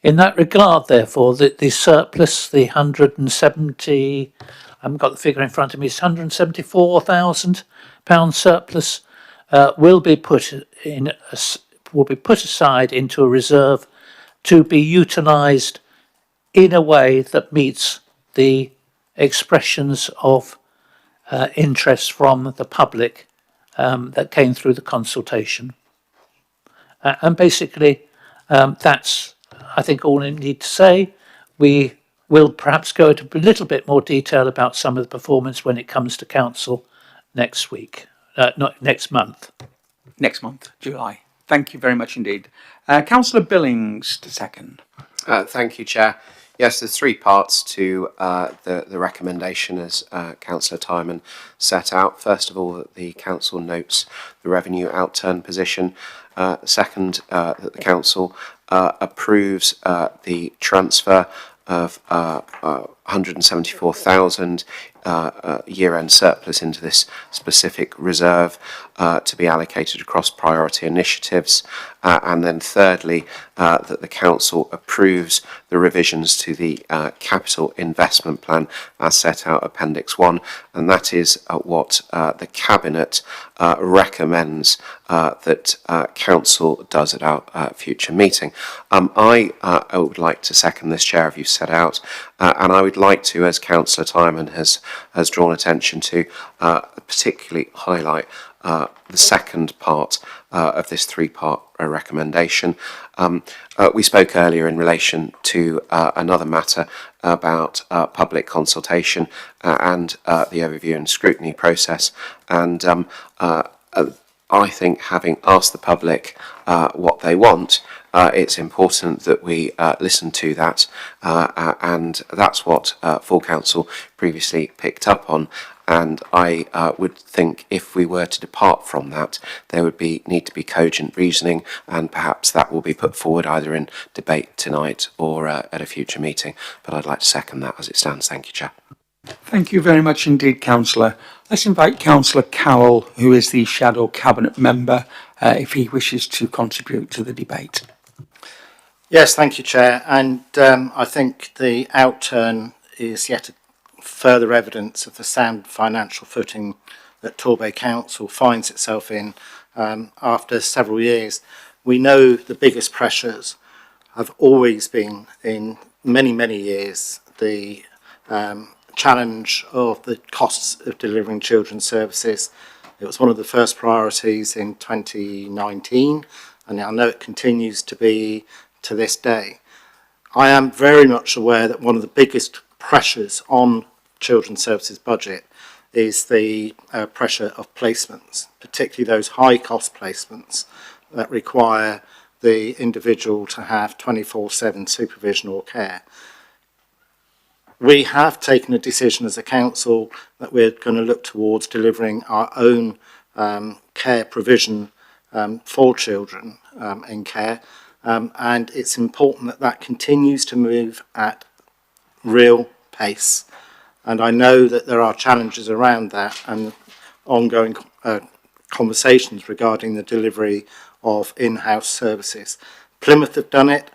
In that regard, therefore, the surplus, the 170, I haven't got the figure in front of me, it's £174,000 surplus will be put aside into a reserve to be utilised in a way that meets the expressions of interest from the public that came through the consultation. And basically, that's, I think, all I need to say. We will perhaps go into a little bit more detail about some of the performance when it comes to Council next week, not next month. Next month, July. Thank you very much indeed. Councillor Billings to second. Thank you, Chair. Yes, there's three parts to the recommendation as Councillor Timon set out. First of all, that the Council notes the revenue outturn position. Second, that the Council approves the transfer of 174,000 year-end surplus into this specific reserve to be allocated across priority initiatives. And then thirdly, that the Council approves the revisions to the capital investment plan as set out Appendix 1, and that is what the Cabinet recommends that Council does at our future meeting. I would like to second this, Chair, if you set out, and I would like to, as Councillor Timon has drawn attention to, particularly highlight the second part of this three-part recommendation. We spoke earlier in relation to another matter about public consultation and the overview and scrutiny process, and I think, having asked the public what they want, it's important that we listen to that, and that's what full council previously picked up on. And I would think if we were to depart from that, there would need to be cogent reasoning, and perhaps that will be put forward either in debate tonight or at a future meeting. But I'd like to second that as it stands. Thank you, Chair. Thank you very much indeed, Councillor. Let's invite Councillor Carroll, who is the Shadow Cabinet member, if he wishes to contribute to the debate. Yes, thank you, Chair. And I think the outturn is yet further evidence of the sound financial footing that Torbay Council finds itself in after several years. We know the biggest pressures have always been, in many, many years, the challenge of the costs of delivering children's services. It was one of the first priorities in 2019, and I know it continues to be to this day. I am very much aware that one of the biggest pressures on children's services budget is the pressure of placements, particularly those high cost placements that require the individual to have 24/7 supervision or care. We have taken a decision as a council that we're going to look towards delivering our own care provision for children in care, and it's important that that continues to move at real pace. And I know that there are challenges around that and ongoing conversations regarding the delivery of in-house services. Plymouth have done it.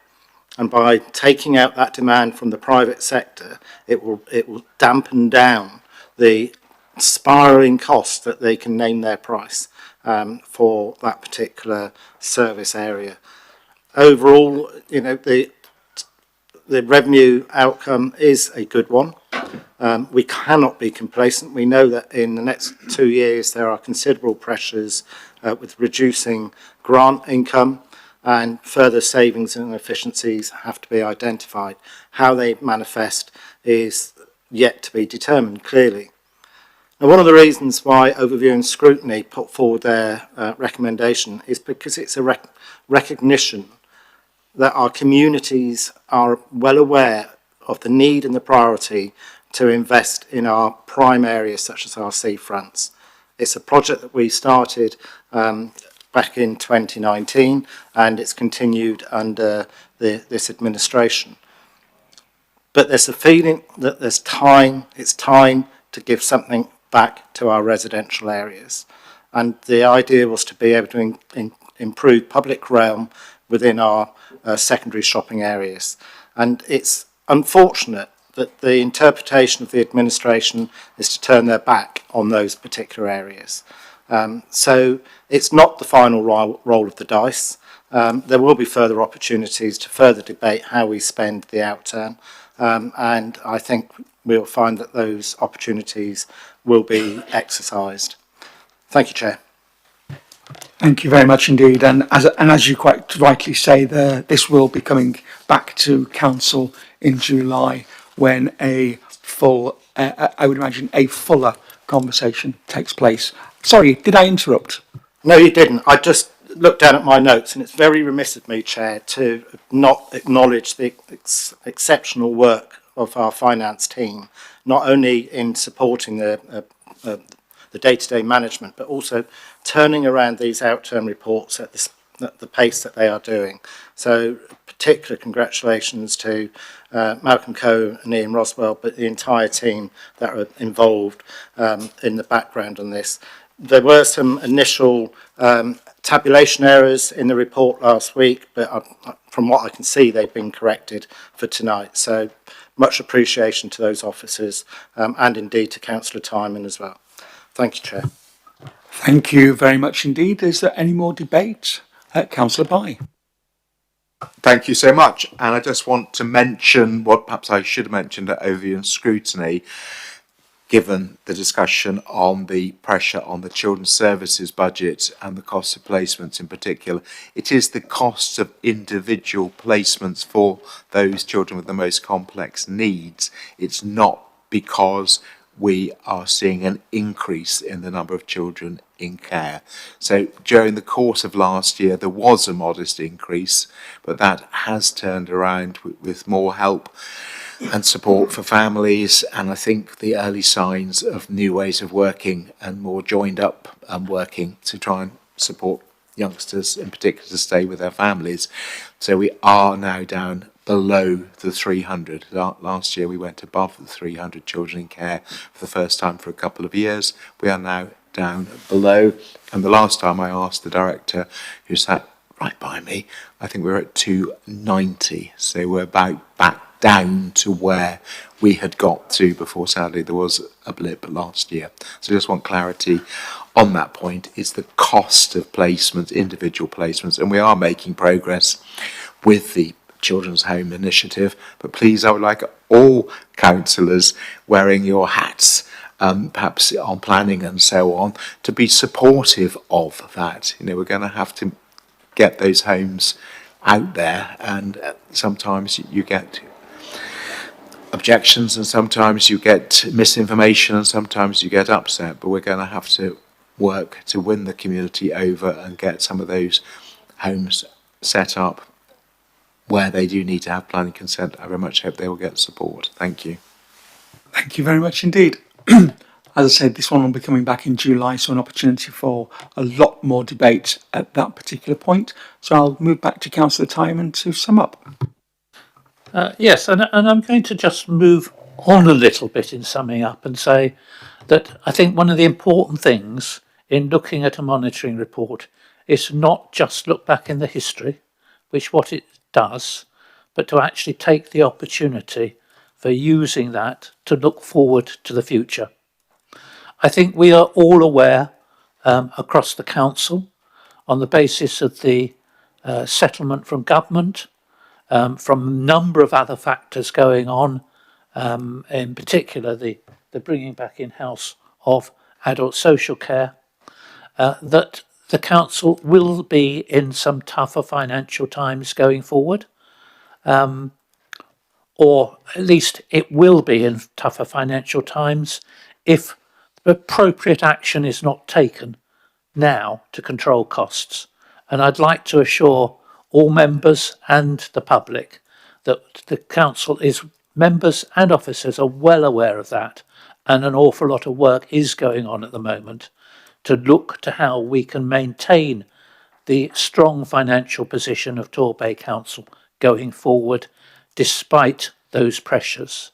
And by taking out that demand from the private sector, it will dampen down the spiralling costs that they can name their price for that particular service area. Overall, you know, the revenue outcome is a good one. We cannot be complacent. We know that in the next 2 years there are considerable pressures with reducing grant income, and further savings and efficiencies have to be identified. How they manifest is yet to be determined clearly. Now, one of the reasons why Overview and Scrutiny put forward their recommendation is because it's a recognition that our communities are well aware of the need and the priority to invest in our prime areas such as our seafronts. It's a project that we started back in 2019 and it's continued under this administration. But there's a feeling that it's time to give something back to our residential areas. And the idea was to be able to improve public realm within our secondary shopping areas. And it's unfortunate that the interpretation of the administration is to turn their back on those particular areas. So it's not the final roll of the dice. There will be further opportunities to further debate how we spend the outturn. And I think we'll find that those opportunities will be exercised. Thank you, Chair. Thank you very much indeed. And as you quite rightly say, this will be coming back to Council in July when a full, I would imagine, a fuller conversation takes place. Sorry, did I interrupt? No, you didn't. I just looked down at my notes, and it's very remiss of me, Chair, to not acknowledge the exceptional work of our finance team, not only in supporting the day-to-day management, but also turning around these outturn reports at the pace that they are doing. So particular congratulations to Malcolm Coe and Ian Roswell, but the entire team that are involved in the background on this. There were some initial tabulation errors in the report last week, but from what I can see, they've been corrected for tonight. So much appreciation to those officers and indeed to Councillor Timon as well. Thank you, Chair. Thank you very much indeed. Is there any more debate? Councillor Pye. Thank you so much. And I just want to mention what perhaps I should have mentioned at Overview and Scrutiny, given the discussion on the pressure on the children's services budget and the cost of placements in particular. It is the cost of individual placements for those children with the most complex needs. It's not because we are seeing an increase in the number of children in care. So during the course of last year, there was a modest increase, but that has turned around with more help and support for families, and I think the early signs of new ways of working and more joined up working to try and support youngsters in particular to stay with their families. So we are now down below the 300. Last year we went above the 300 children in care for the first time for a couple of years. We are now down below, and the last time I asked the director, who sat right by me, I think we were at 290, so we're about back down to where we had got to before sadly there was a blip last year. So I just want clarity on that point. It's the cost of placements, individual placements, and we are making progress with the Children's Home Initiative, but please, I would like all councillors wearing your hats, perhaps on planning and so on, to be supportive of that. You know, we're going to have to get those homes out there, and sometimes you get objections, and sometimes you get misinformation, and sometimes you get upset, but we're going to have to work to win the community over and get some of those homes set up where they do need to have planning consent. I very much hope they will get support. Thank you. Thank you very much indeed. As I said, this one will be coming back in July, so an opportunity for a lot more debate at that particular point. So I'll move back to Councillor Timon to sum up. Yes, and I'm going to just move on a little bit in summing up and say that I think one of the important things in looking at a monitoring report is to not just look back in the history, which what it does, but to actually take the opportunity for using that to look forward to the future. I think we are all aware across the council, on the basis of the settlement from government, from a number of other factors going on, in particular the bringing back in-house of adult social care, that the council will be in some tougher financial times going forward, or at least it will be in tougher financial times if appropriate action is not taken now to control costs. And I'd like to assure all members and the public that the council is, members and officers are well aware of that, and an awful lot of work is going on at the moment to look to how we can maintain the strong financial position of Torbay Council going forward despite those pressures.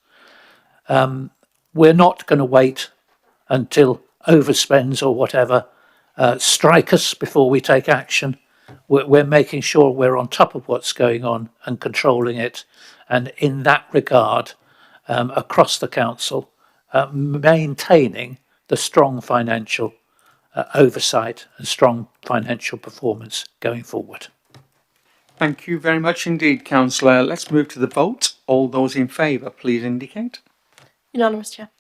We're not going to wait until overspends or whatever strike us before we take action. We're making sure we're on top of what's going on and controlling it. And in that regard, across the council, maintaining the strong financial oversight and strong financial performance going forward. Thank you very much indeed, Councillor. Let's move to the vote. All those in favour, please indicate. Unanimous, Chair.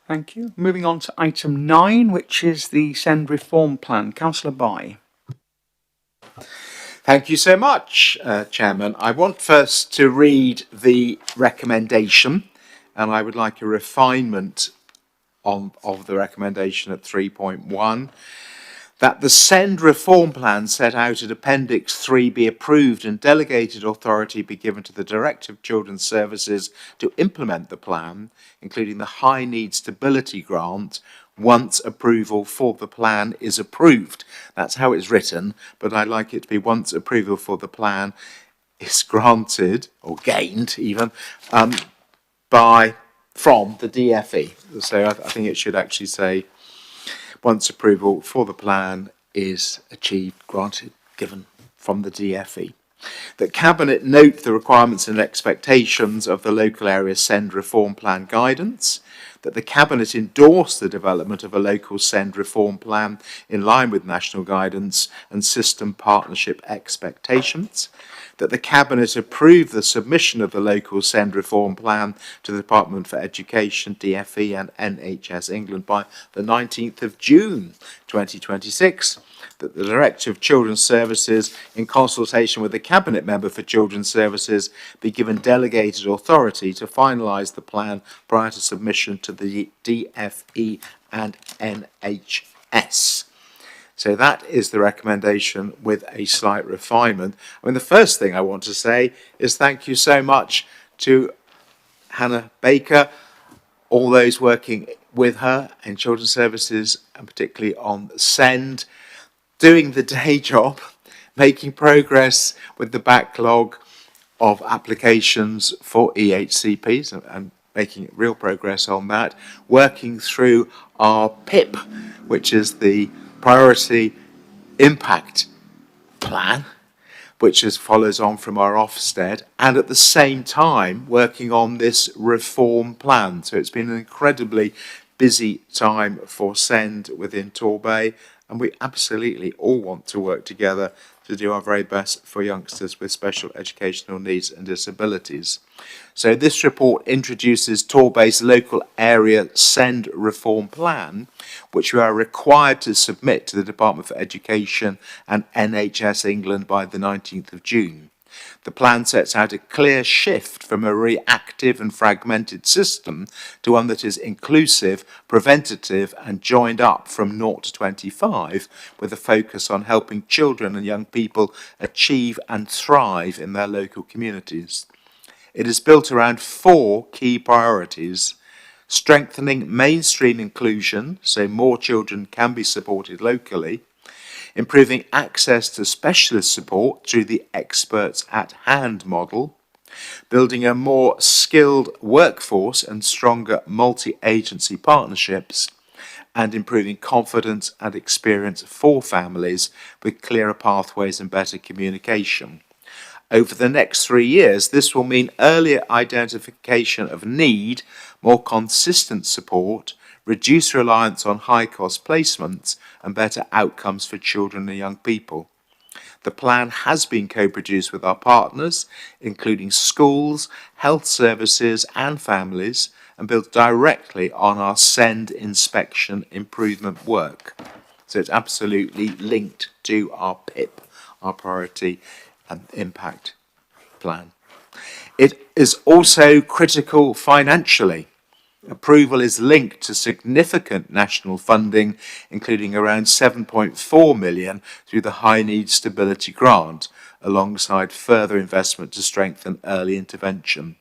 Thank you. Moving on to item 9, which is the SEND reform plan. Councillor Bye. Thank you so much, Chairman. I want first to read the recommendation, and I would like a refinement of the recommendation at 3.1. That the SEND reform plan set out at Appendix 3 be approved and delegated authority be given to the Director of Children's Services to implement the plan, including the High Need Stability Grant, once approval for the plan is approved. That's how it's written, but I'd like it to be once approval for the plan is granted, or gained even, from the DFE. So I think it should actually say once approval for the plan is achieved, granted, given from the DFE. That Cabinet note the requirements and expectations of the local area SEND reform plan guidance. That the Cabinet endorse the development of a local SEND reform plan in line with national guidance and system partnership expectations. That the Cabinet approve the submission of the local SEND reform plan to the Department for Education, DFE and NHS England by the 19th of June 2026. That the Director of Children's Services, in consultation with the Cabinet Member for Children's Services, be given delegated authority to finalise the plan prior to submission to the DFE and NHS. So that is the recommendation with a slight refinement. I mean, the first thing I want to say is thank you so much to Hannah Baker, all those working with her in Children's Services, and particularly on SEND, doing the day job, making progress with the backlog of applications for EHCPs and making real progress on that, working through our PIP, which is the Priority Impact Plan, which follows on from our Ofsted, and at the same time working on this reform plan. So it's been an incredibly busy time for SEND within Torbay, and we absolutely all want to work together to do our very best for youngsters with special educational needs and disabilities. So this report introduces Torbay's local area SEND reform plan, which we are required to submit to the Department for Education and NHS England by the 19th of June. The plan sets out a clear shift from a reactive and fragmented system to one that is inclusive, preventative and joined up from 0 to 25, with a focus on helping children and young people achieve and thrive in their local communities. It is built around 4 key priorities: strengthening mainstream inclusion, so more children can be supported locally; improving access to specialist support through the experts at hand model; building a more skilled workforce and stronger multi-agency partnerships; and improving confidence and experience for families with clearer pathways and better communication. Over the next 3 years, this will mean earlier identification of need, more consistent support, reduced reliance on high-cost placements, and better outcomes for children and young people. The plan has been co-produced with our partners, including schools, health services and families, and built directly on our SEND inspection improvement work. So it's absolutely linked to our PIP, our Priority Impact Plan. It is also critical financially. Approval is linked to significant national funding, including around 7.4 million through the High Needs Stability Grant, alongside further investment to strengthen early intervention.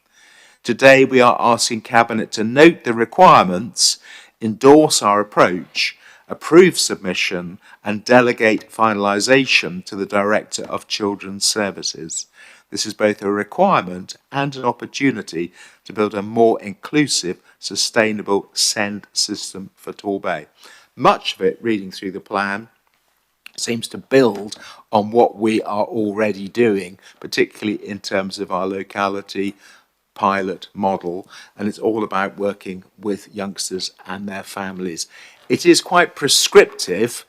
Today, we are asking Cabinet to note the requirements, endorse our approach, approve submission, and delegate finalisation to the Director of Children's Services. This is both a requirement and an opportunity to build a more inclusive, sustainable SEND system for Torbay. Much of it, reading through the plan, seems to build on what we are already doing, particularly in terms of our locality pilot model, and it's all about working with youngsters and their families. It is quite prescriptive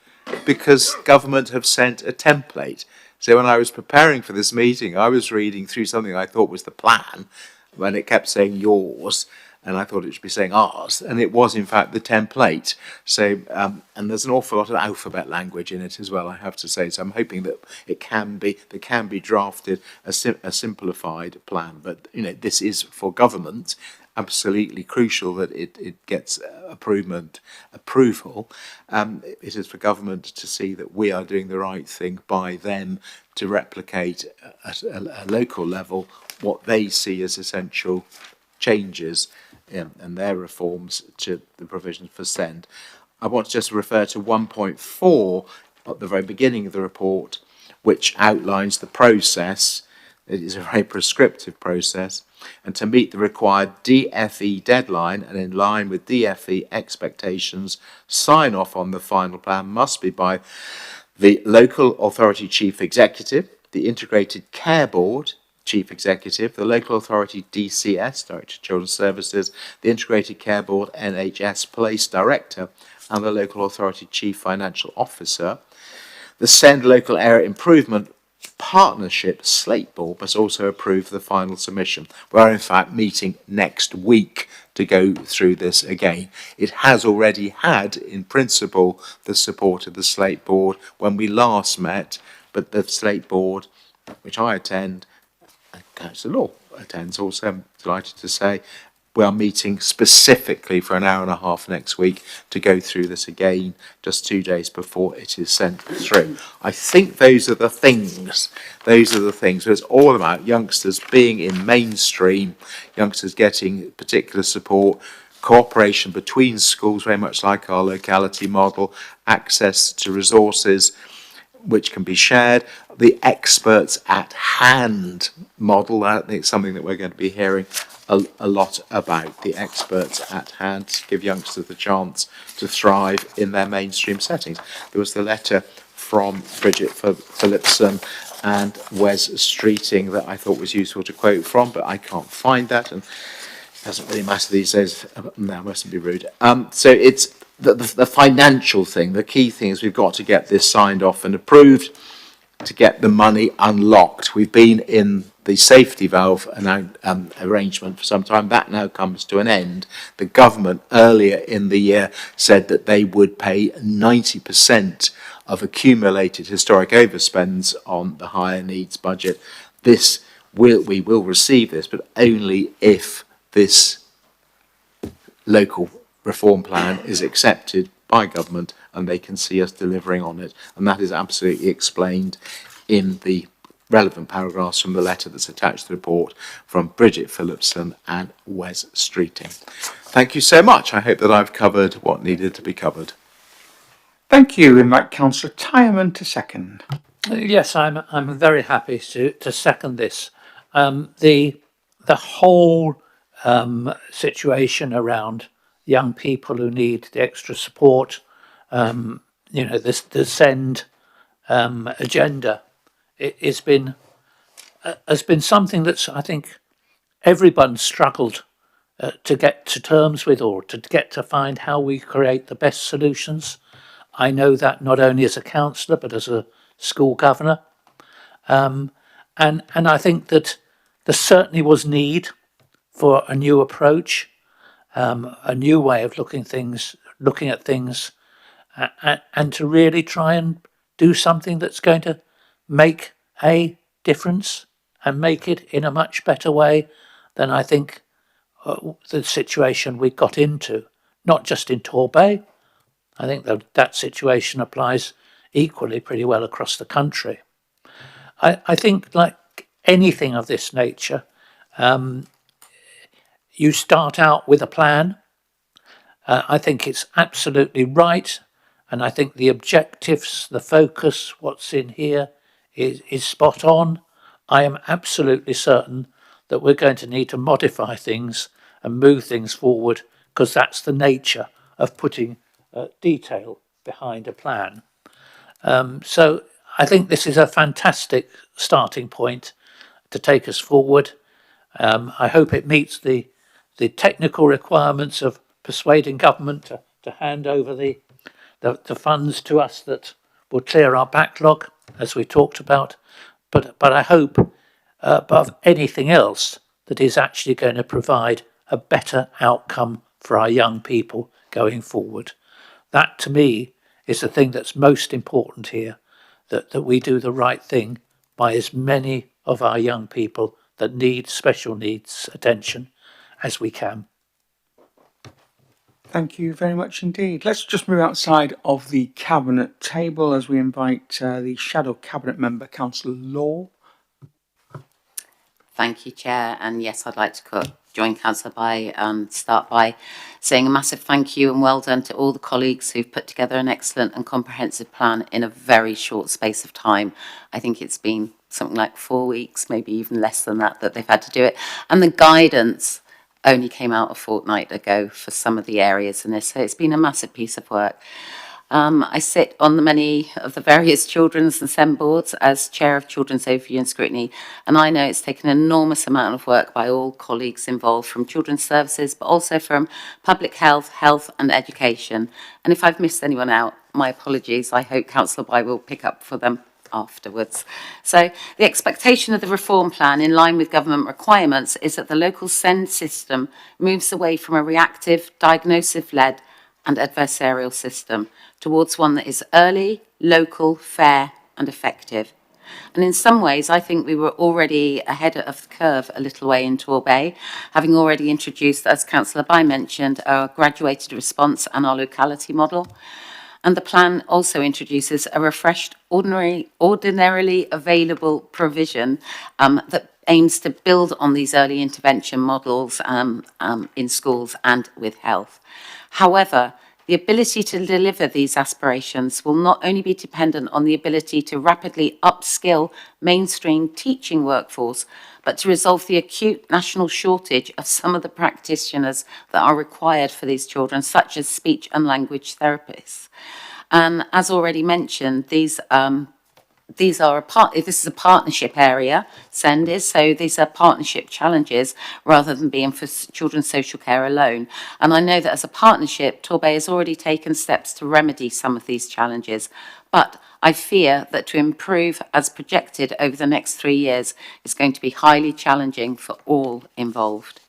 because government have sent a template. So when I was preparing for this meeting, I was reading through something I thought was the plan, when it kept saying yours, and I thought it should be saying ours, and it was in fact the template. So, and there's an awful lot of alphabet language in it as well, I have to say. So I'm hoping that it can be drafted a simplified plan. But you know, this is for government. Absolutely crucial that it gets approval. It is for government to see that we are doing the right thing by them to replicate at a local level what they see as essential changes and their reforms to the provisions for SEND. I want to just refer to 1.4 at the very beginning of the report, which outlines the process. It is a very prescriptive process, and to meet the required DFE deadline and in line with DFE expectations, sign off on the final plan must be by the local authority chief executive, the integrated care board chief executive, the local authority DCS, Director of Children's Services, the integrated care board NHS place director, and the local authority chief financial officer. The SEND local area improvement partnership slate board must also approve the final submission. We're in fact meeting next week to go through this again. It has already had, in principle, the support of the slate board when we last met, but the slate board, which I attend, and Councillor Law attends also, I'm delighted to say, we are meeting specifically for an hour and a half next week to go through this again, just 2 days before it is sent through. I think those are the things. It's all about youngsters being in mainstream, youngsters getting particular support, cooperation between schools, very much like our locality model, access to resources which can be shared, the experts at hand model. I think it's something that we're going to be hearing a lot about, the experts at hand, to give youngsters the chance to thrive in their mainstream settings. There was the letter from Bridget Phillipson and Wes Streeting that I thought was useful to quote from, but I can't find that, and it doesn't really matter these days. No, I mustn't be rude. So it's the financial thing. The key thing is we've got to get this signed off and approved to get the money unlocked. We've been in the safety valve arrangement for some time. That now comes to an end. The government earlier in the year said that they would pay 90% of accumulated historic overspends on the higher needs budget. We will receive this, but only if this local reform plan is accepted by government and they can see us delivering on it. And that is absolutely explained in the relevant paragraphs from the letter that's attached to the report from Bridget Phillipson and Wes Streeting. Thank you so much. I hope that I've covered what needed to be covered. Thank you. Invite Councillor Tyerman to second. Yes, I'm very happy to second this. The whole situation around young people who need the extra support, the SEND agenda, it's been has been something that's, I think, everyone struggled to get to terms with, or to get to find how we create the best solutions. I know that not only as a councillor but as a school governor, and I think that there certainly was need for a new approach, a new way of looking at things, and to really try and do something that's going to make a difference and make it in a much better way than I think the situation we got into, not just in Torbay. I think that situation applies equally pretty well across the country. I think, like anything of this nature, you start out with a plan. I think it's absolutely right, and I think the objectives, the focus, what's in here is spot on. I am absolutely certain that we're going to need to modify things and move things forward, because that's the nature of putting detail behind a plan. So I think this is a fantastic starting point to take us forward. I hope it meets the technical requirements of persuading government to hand over the funds to us that will clear our backlog, as we talked about. But I hope, above anything else, that is actually going to provide a better outcome for our young people going forward. That, to me, is the thing that's most important here, that we do the right thing by as many of our young people that need special needs attention as we can. Thank you very much indeed. Let's just move outside of the Cabinet table as we invite the Shadow Cabinet Member, Councillor Law. Thank you, Chair. And yes, I'd like to join Councillor By and start by saying a massive thank you and well done to all the colleagues who've put together an excellent and comprehensive plan in a very short space of time. I think it's been something like 4 weeks, maybe even less than that they've had to do it. And the guidance only came out a fortnight ago for some of the areas in this. So it's been a massive piece of work. I sit on the many of the various children's and SEND boards as Chair of Children's Overview and Scrutiny, and I know it's taken an enormous amount of work by all colleagues involved from Children's Services, but also from Public Health, Health and Education. And if I've missed anyone out, my apologies. I hope Councillor By will pick up for them afterwards. So the expectation of the reform plan, in line with government requirements, is that the local SEND system moves away from a reactive, diagnosis-led and adversarial system towards one that is early, local, fair and effective. And in some ways, I think we were already ahead of the curve a little way in Torbay, having already introduced, as Councillor By mentioned, our graduated response and our locality model. And the plan also introduces a refreshed ordinarily available provision that aims to build on these early intervention models in schools and with health. However, the ability to deliver these aspirations will not only be dependent on the ability to rapidly upskill mainstream teaching workforce, but to resolve the acute national shortage of some of the practitioners that are required for these children, such as speech and language therapists. And as already mentioned, this is a partnership area, SEND is, so these are partnership challenges rather than being for children's social care alone. And I know that as a partnership, Torbay has already taken steps to remedy some of these challenges, but I fear that to improve as projected over the next 3 years is going to be highly challenging for all involved.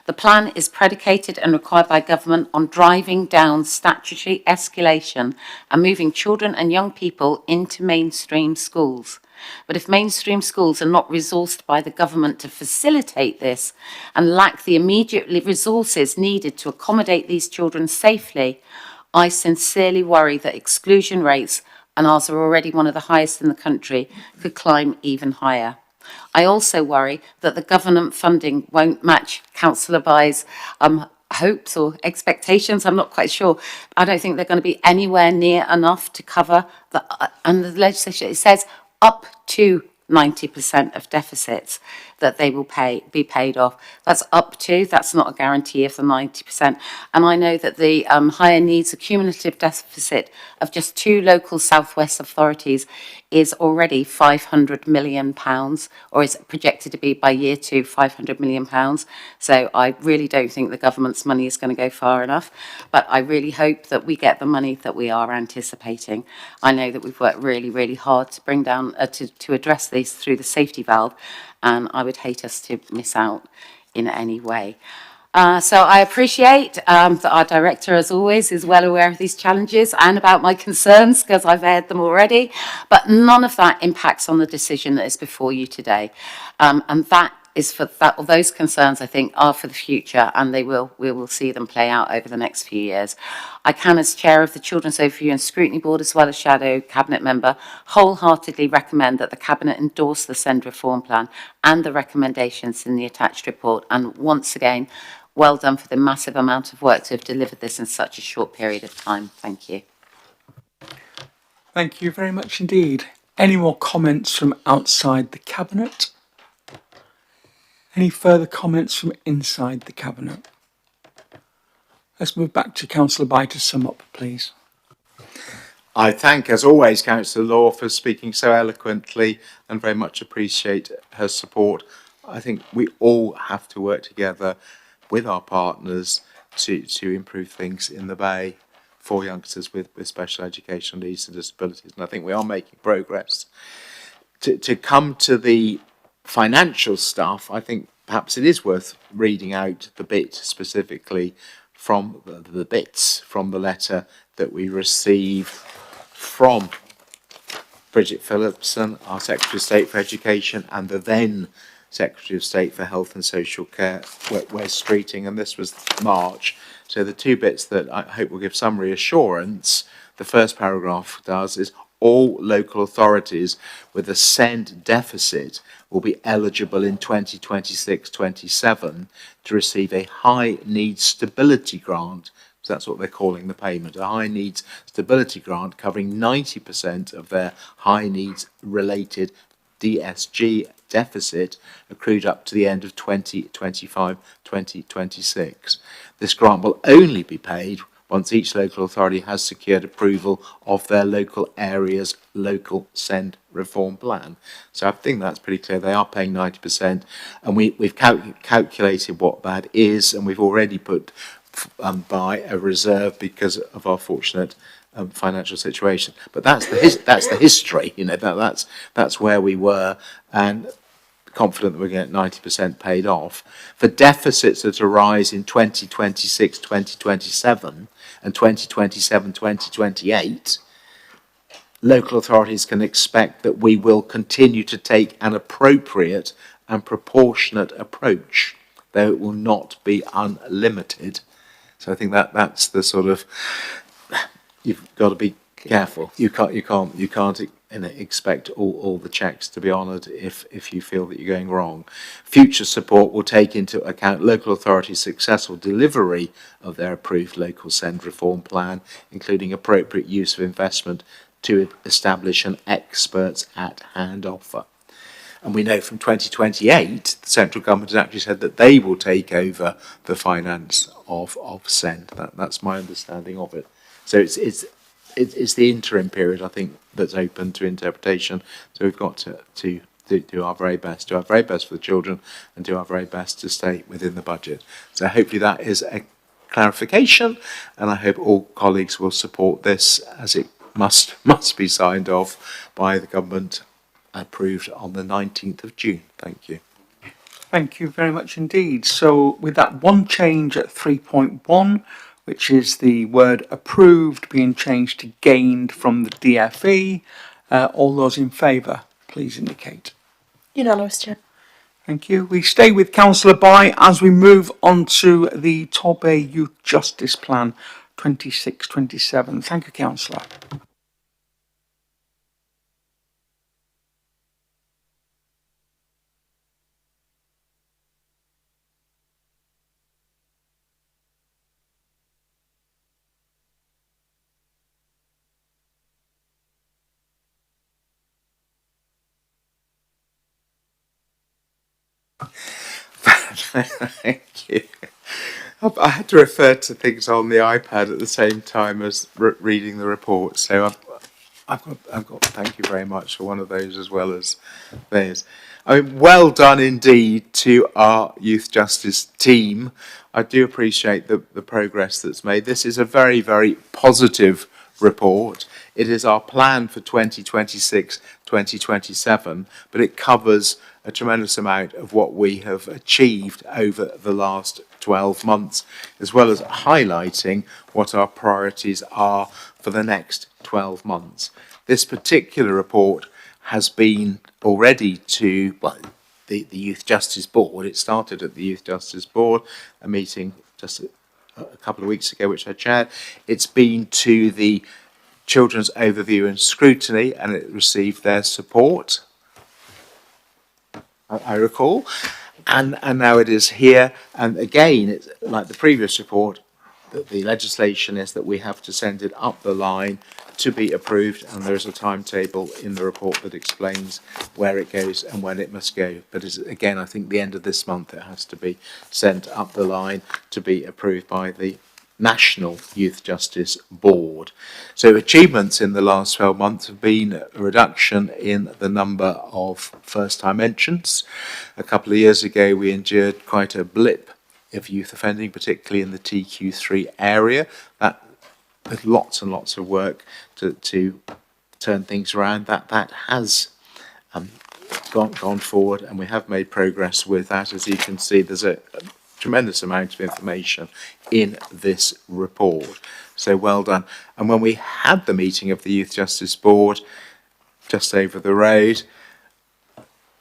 The plan is predicated and required by government on driving down statutory escalation and moving children and young people into mainstream schools. But if mainstream schools are not resourced by the government to facilitate this and lack the immediate resources needed to accommodate these children safely, I sincerely worry that exclusion rates, and ours are already one of the highest in the country, could climb even higher. I also worry that the government funding won't match Councillor By's hopes or expectations. I'm not quite sure. I don't think they're going to be anywhere near enough to cover and the legislation, it says up to 90% of deficits. that they will be paid off. That's up to, that's not a guarantee of the 90%. And I know that the higher needs, a cumulative deficit of just 2 local southwest authorities is already £500 million, or is projected to be by year 2, £500 million. So I really don't think the government's money is going to go far enough, but I really hope that we get the money that we are anticipating. I know that we've worked really, really hard to bring down, to address this through the safety valve, and I would hate us to miss out in any way. So I appreciate that our director, as always, is well aware of these challenges and about my concerns, because I've aired them already, but none of that impacts on the decision that is before you today. And that is for that, those concerns, I think, are for the future, and we will see them play out over the next few years. I can, as chair of the Children's Overview and Scrutiny Board, as well as shadow cabinet member, wholeheartedly recommend that the cabinet endorse the SEND reform plan and the recommendations in the attached report. And once again, well done for the massive amount of work to have delivered this in such a short period of time. Thank you. Thank you very much indeed. Any more comments from outside the cabinet? Any further comments from inside the cabinet? Let's move back to Councillor By to sum up, please. I thank, as always, Councillor Law for speaking so eloquently and very much appreciate her support. I think we all have to work together with our partners to improve things in the Bay for youngsters with special educational needs and disabilities. And I think we are making progress. To come to the financial stuff, I think perhaps it is worth reading out the bit specifically from the bits from the letter that we received from Bridget Phillipson, our Secretary of State for Education, and the then Secretary of State for Health and Social Care, Wes Streeting, and this was March. So the 2 bits that I hope will give some reassurance, the first paragraph does, is all local authorities with a SEND deficit will be eligible in 2026-27 to receive a high needs stability grant. So that's what they're calling the payment, a high needs stability grant covering 90% of their high needs related DSG deficit accrued up to the end of 2025-2026. This grant will only be paid once each local authority has secured approval of their local area's local SEND reform plan. So I think that's pretty clear. They are paying 90%, and we've calculated what that is, and we've already put by a reserve because of our fortunate financial situation. But that's the history. You know, that's where we were, and confident that we're going to get 90% paid off. For deficits that arise in 2026, 2027 and 2027, 2028, local authorities can expect that we will continue to take an appropriate and proportionate approach, though it will not be unlimited. So I think that's the sort of, you've got to be careful. You can't expect all the checks to be honoured if you feel that you're going wrong. Future support will take into account local authorities' successful delivery of their approved local SEND reform plan, including appropriate use of investment to establish an experts at hand offer. And we know from 2028, the central government has actually said that they will take over the finance of SEND. That's my understanding of it. So it's the interim period, I think, that's open to interpretation. So we've got to do our very best, for the children, and do our very best to stay within the budget. So hopefully that is a clarification, and I hope all colleagues will support this, as it must be signed off by the government, approved on the 19th of June. Thank you. Thank you very much indeed. So with that one change at 3.1, which is the word approved being changed to gained from the DFE, all those in favour, please indicate. Unanimous, Chair. Thank you. We stay with Councillor By as we move on to the Torbay Youth Justice Plan 26-27. Thank you, Councillor. Thank you. I had to refer to things on the iPad at the same time as reading the report, so I've got. Thank you very much for one of those as well as theirs. I mean, well done indeed to our youth justice team. I do appreciate the progress that's made. This is a very, very positive report. It is our plan for 2026-2027, but it covers a tremendous amount of what we have achieved over the last 12 months, as well as highlighting what our priorities are for the next 12 months. This particular report has been already to the Youth Justice Board. It started at the Youth Justice Board, a meeting just a couple of weeks ago, which I chaired. It's been to the Children's Overview and Scrutiny, and it received their support, I recall. And now it is here. And again, it's like the previous report, that the legislation is that we have to send it up the line to be approved, and there is a timetable in the report that explains where it goes and when it must go. But again, I think the end of this month it has to be sent up the line to be approved by the National Youth Justice Board. So achievements in the last 12 months have been a reduction in the number of first-time entrants. A couple of years ago we endured quite a blip of youth offending, particularly in the TQ3 area. That with lots and lots of work to turn things around. That has gone forward, and we have made progress with that. As you can see, there's a tremendous amount of information in this report. So well done. And when we had the meeting of the Youth Justice Board just over the road,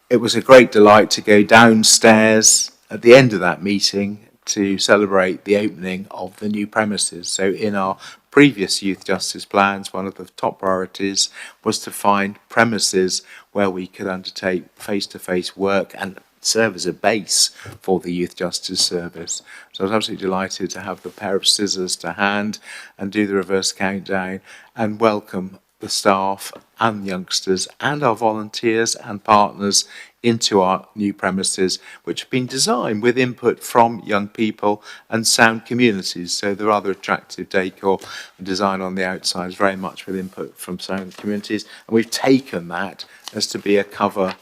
it was a great delight to go downstairs at the end of that meeting to celebrate the opening of the new premises. So in our previous youth justice plans, one of the top priorities was to find premises where we could undertake face-to-face work and serve as a base for the youth justice service. So I was absolutely delighted to have the pair of scissors to hand and do the reverse countdown and welcome the staff and youngsters and our volunteers and partners into our new premises, which have been designed with input from young people and sound communities. So the rather attractive decor and design on the outside is very much with input from sound communities. And we've taken that as to be a cover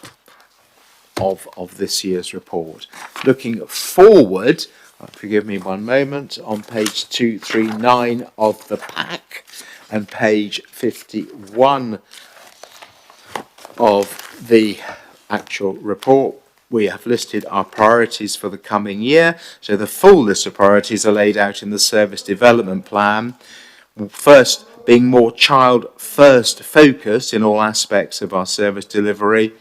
of this year's report. Looking forward, forgive me one moment, on page 239 of the pack and page 51 of the actual report, we have listed our priorities for the coming year. So the full list of priorities are laid out in the service development plan. First, being more child first focused in all aspects of our service delivery,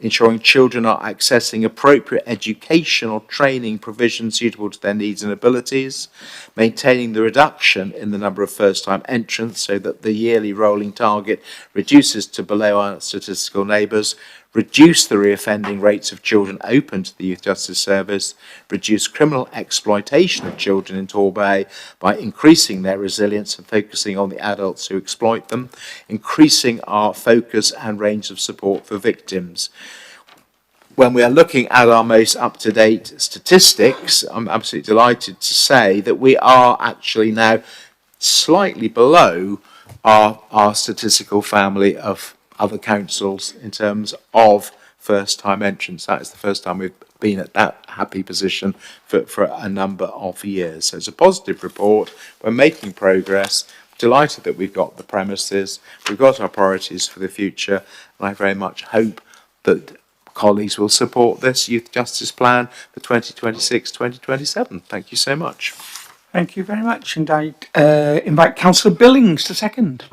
ensuring children are accessing appropriate educational training provision suitable to their needs and abilities, maintaining the reduction in the number of first-time entrants so that the yearly rolling target reduces to below our statistical neighbours, reduce the reoffending rates of children open to the Youth Justice Service, reduce criminal exploitation of children in Torbay by increasing their resilience and focusing on the adults who exploit them, increasing our focus and range of support for victims. When we are looking at our most up-to-date statistics, I'm absolutely delighted to say that we are actually now slightly below our statistical family of other councils in terms of first-time entrants. That is the first time we've been at that happy position for a number of years. So it's a positive report. We're making progress. Delighted that we've got the premises. We've got our priorities for the future. And I very much hope that colleagues will support this Youth Justice Plan for 2026-2027. Thank you so much. Thank you very much. And I invite Councillor Billings to second.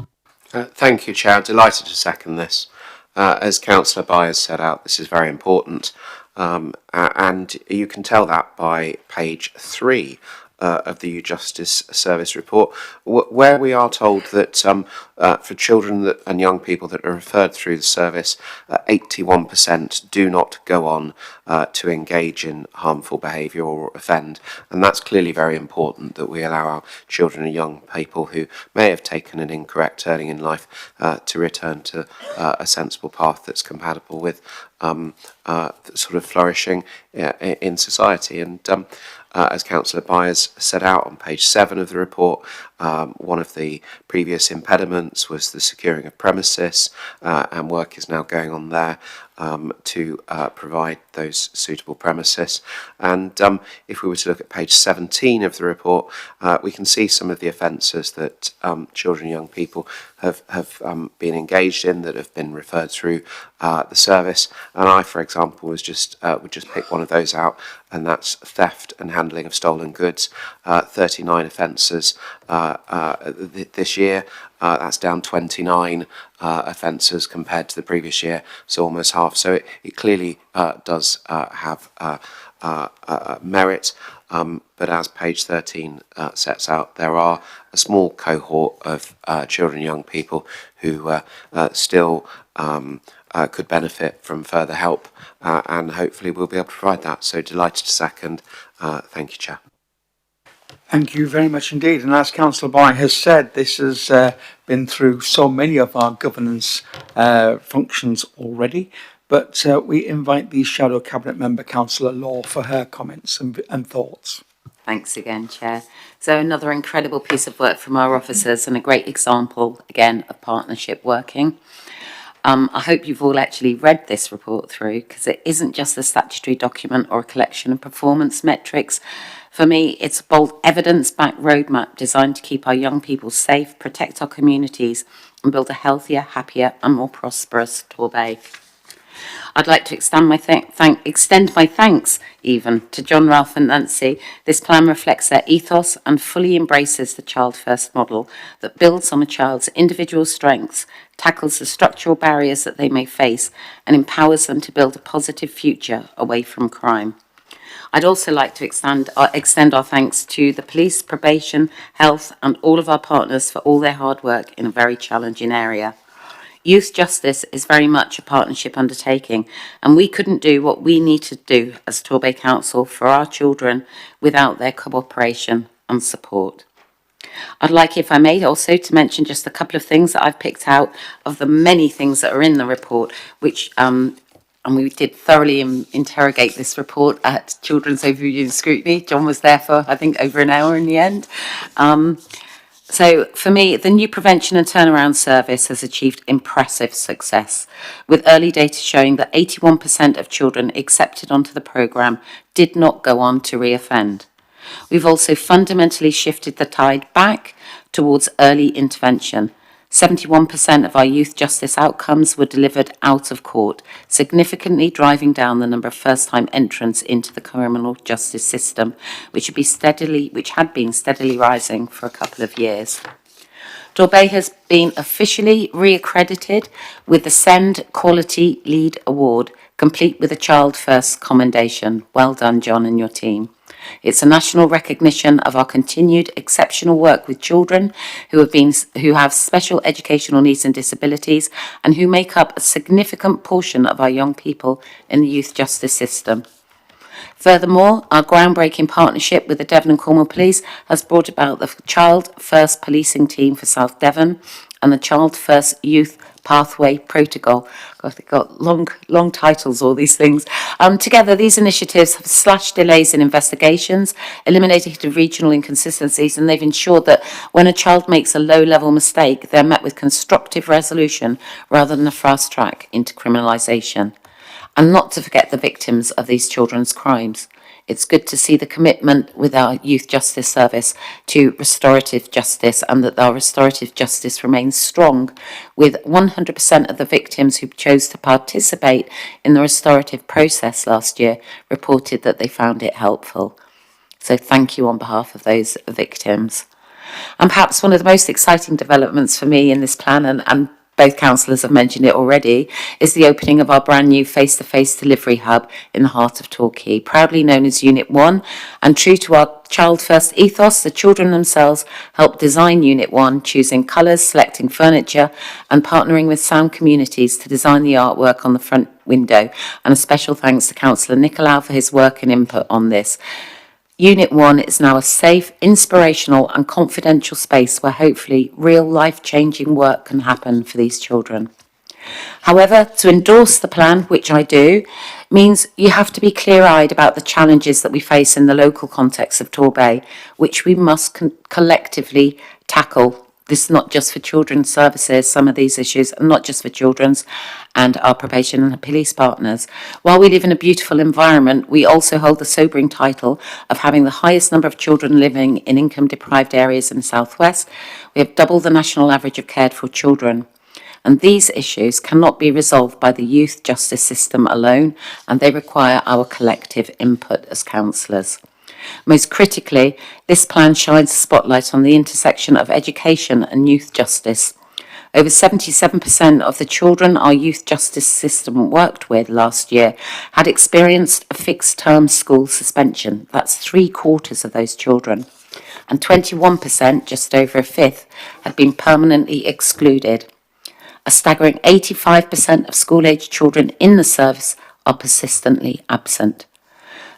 Thank you, Chair. Delighted to second this. As Councillor Byers set out, this is very important, and you can tell that by page 3 of the Youth Justice Service report, where we are told that for children and young people that are referred through the service, 81% do not go on to engage in harmful behaviour or offend. And that's clearly very important, that we allow our children and young people who may have taken an incorrect turning in life to return to a sensible path that's compatible with sort of flourishing in society. And as Councillor Byers set out on page 7 of the report, one of the previous impediments was the securing of premises, and work is now going on there to provide those suitable premises. And if we were to look at page 17 of the report, we can see some of the offences that children and young people have been engaged in that have been referred through the service. And I, for example, would just pick one of those out, and that's theft and handling of stolen goods. 39 offences this year. That's down 29 offences compared to the previous year, so almost half. So it clearly does have merit. But as page 13 sets out, there are a small cohort of children and young people who still could benefit from further help, and hopefully we'll be able to provide that. So delighted to second. Thank you, Chair. Thank you very much indeed. And as Councillor By has said, this has been through so many of our governance functions already. But we invite the Shadow Cabinet Member, Councillor Law, for her comments and thoughts. Thanks again, Chair. So another incredible piece of work from our officers and a great example, again, of partnership working. I hope you've all actually read this report through, because it isn't just a statutory document or a collection of performance metrics. For me, it's a bold evidence-backed roadmap designed to keep our young people safe, protect our communities, and build a healthier, happier, and more prosperous Torbay. I'd like to extend my thanks even to John, Ralph and Nancy. This plan reflects their ethos and fully embraces the Child First model that builds on a child's individual strengths, tackles the structural barriers that they may face, and empowers them to build a positive future away from crime. I'd also like to extend our thanks to the police, probation, health, and all of our partners for all their hard work in a very challenging area. Youth justice is very much a partnership undertaking, and we couldn't do what we need to do as Torbay Council for our children without their cooperation and support. I'd like, if I may, also to mention just a couple of things that I've picked out of the many things that are in the report, which and we did thoroughly interrogate this report at Children's Overview and Scrutiny. John was there for, I think, over an hour in the end. So for me, the new prevention and turnaround service has achieved impressive success, with early data showing that 81% of children accepted onto the programme did not go on to reoffend. We've also fundamentally shifted the tide back towards early intervention. 71% of our youth justice outcomes were delivered out of court, significantly driving down the number of first-time entrants into the criminal justice system, which had been steadily rising for a couple of years. Torbay has been officially re-accredited with the Send Quality Lead Award, complete with a Child First commendation. Well done, John and your team. It's a national recognition of our continued exceptional work with children who have special educational needs and disabilities, and who make up a significant portion of our young people in the youth justice system. Furthermore, our groundbreaking partnership with the Devon and Cornwall Police has brought about the Child First Policing Team for South Devon and the Child First Youth Pathway Protocol. God, they've got long titles, all these things. Together, these initiatives have slashed delays in investigations, eliminated regional inconsistencies, and they've ensured that when a child makes a low-level mistake, they're met with constructive resolution rather than a fast track into criminalisation. And not to forget the victims of these children's crimes. It's good to see the commitment with our youth justice service to restorative justice, and that our restorative justice remains strong, with 100% of the victims who chose to participate in the restorative process last year reported that they found it helpful. So thank you on behalf of those victims. And perhaps one of the most exciting developments for me in this plan, and both councillors have mentioned it already, is the opening of our brand new face-to-face delivery hub in the heart of Torquay, proudly known as Unit 1. And true to our Child First ethos, the children themselves helped design Unit 1, choosing colours, selecting furniture, and partnering with sound communities to design the artwork on the front window. And a special thanks to Councillor Nicolau for his work and input on this. Unit 1 is now a safe, inspirational and confidential space where hopefully real life-changing work can happen for these children. However, to endorse the plan, which I do, means you have to be clear-eyed about the challenges that we face in the local context of Torbay, which we must collectively tackle. This is not just for children's services, some of these issues are not just for children's and our probation and police partners. While we live in a beautiful environment, we also hold the sobering title of having the highest number of children living in income-deprived areas in the southwest. We have double the national average of cared for children. And these issues cannot be resolved by the youth justice system alone, and they require our collective input as councillors. Most critically, this plan shines a spotlight on the intersection of education and youth justice. Over 77% of the children our youth justice system worked with last year had experienced a fixed-term school suspension. That's 3/4 of those children. And 21%, just over a fifth, had been permanently excluded. A staggering 85% of school-aged children in the service are persistently absent.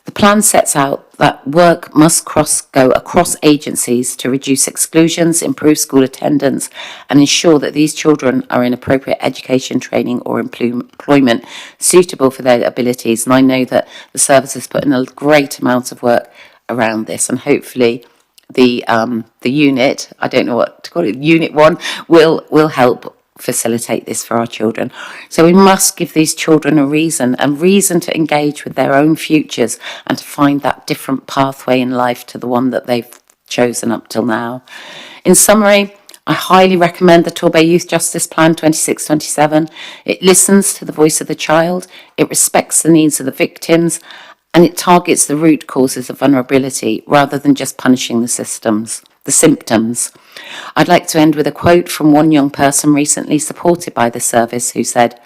The plan sets out that work must go across agencies to reduce exclusions, improve school attendance, and ensure that these children are in appropriate education, training, or employment suitable for their abilities. And I know that the service has put in a great amount of work around this, and hopefully the unit, I don't know what to call it, Unit 1, will help facilitate this for our children. So we must give these children a reason to engage with their own futures and to find that different pathway in life to the one that they've chosen up till now. In summary, I highly recommend the Torbay Youth Justice Plan 26-27. It listens to the voice of the child, it respects the needs of the victims, and it targets the root causes of vulnerability rather than just punishing the symptoms. I'd like to end with a quote from one young person recently supported by the service who said,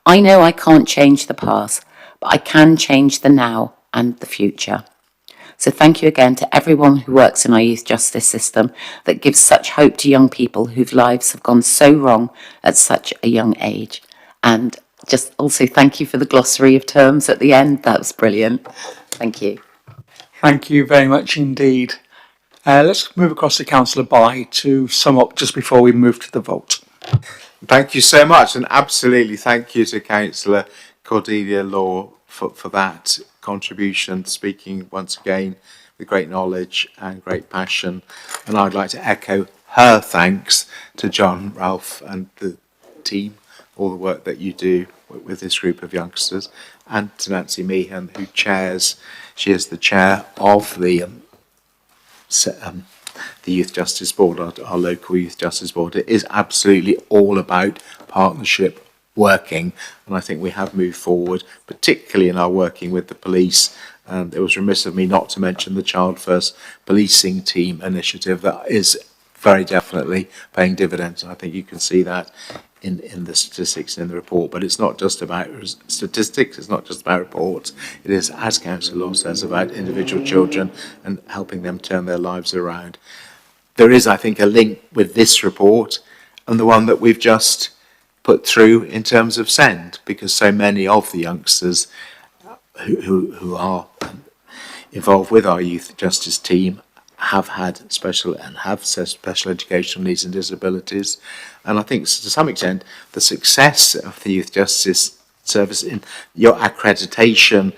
"I know I can't change the past, but I can change the now and the future." So thank you again to everyone who works in our youth justice system that gives such hope to young people whose lives have gone so wrong at such a young age. And just also thank you for the glossary of terms at the end. That was brilliant. Thank you. Thank you very much indeed. Let's move across to Councillor Bye to sum up just before we move to the vote. Thank you so much, and absolutely thank you to Councillor Cordelia Law for that contribution, speaking once again with great knowledge and great passion. And I'd like to echo her thanks to John, Ralph and the team, all the work that you do with this group of youngsters, and to Nancy Meehan, who she is the chair of the Youth Justice Board, our local Youth Justice Board. It is absolutely all about partnership working, and I think we have moved forward, particularly in our working with the police. And it was remiss of me not to mention the Child First Policing Team initiative that is very definitely paying dividends. And I think you can see that in the statistics in the report. But it's not just about statistics, it's not just about reports. It is, as Councillor Law says, about individual children and helping them turn their lives around. There is, I think, a link with this report and the one that we've just put through in terms of SEND, because so many of the youngsters who are involved with our youth justice team have special educational needs and disabilities. And I think to some extent the success of the youth justice service in your accreditation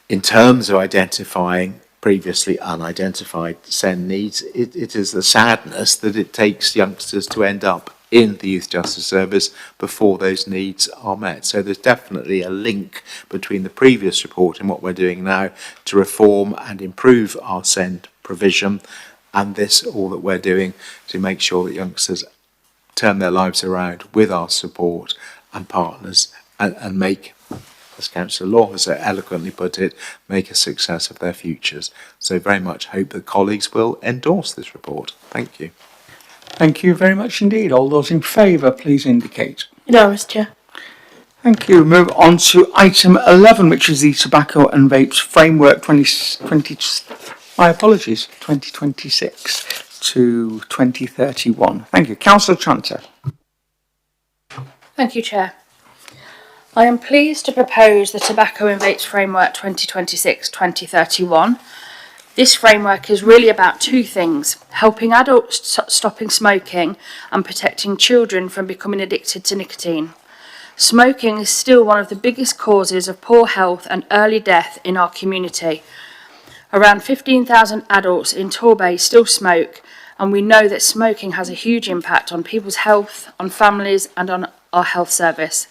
in terms of identifying previously unidentified SEND needs, it is the sadness that it takes youngsters to end up in the youth justice service before those needs are met. So there's definitely a link between the previous report and what we're doing now to reform and improve our SEND provision, and this, all that we're doing to make sure that youngsters turn their lives around with our support and partners and make, as Councillor Law has so eloquently put it, make a success of their futures. So very much hope that colleagues will endorse this report. Thank you. Thank you very much indeed. All those in favour, please indicate. Unanimous, Chair. Thank you. Move on to item 11, which is the Tobacco and Vapes Framework 2026 to 2031. Thank you. Councillor Tranter. Thank you, Chair. I am pleased to propose the Tobacco and Vapes Framework 2026-2031. This framework is really about two things: helping adults stopping smoking and protecting children from becoming addicted to nicotine. Smoking is still one of the biggest causes of poor health and early death in our community. Around 15,000 adults in Torbay still smoke, and we know that smoking has a huge impact on people's health, on families, and on our health service.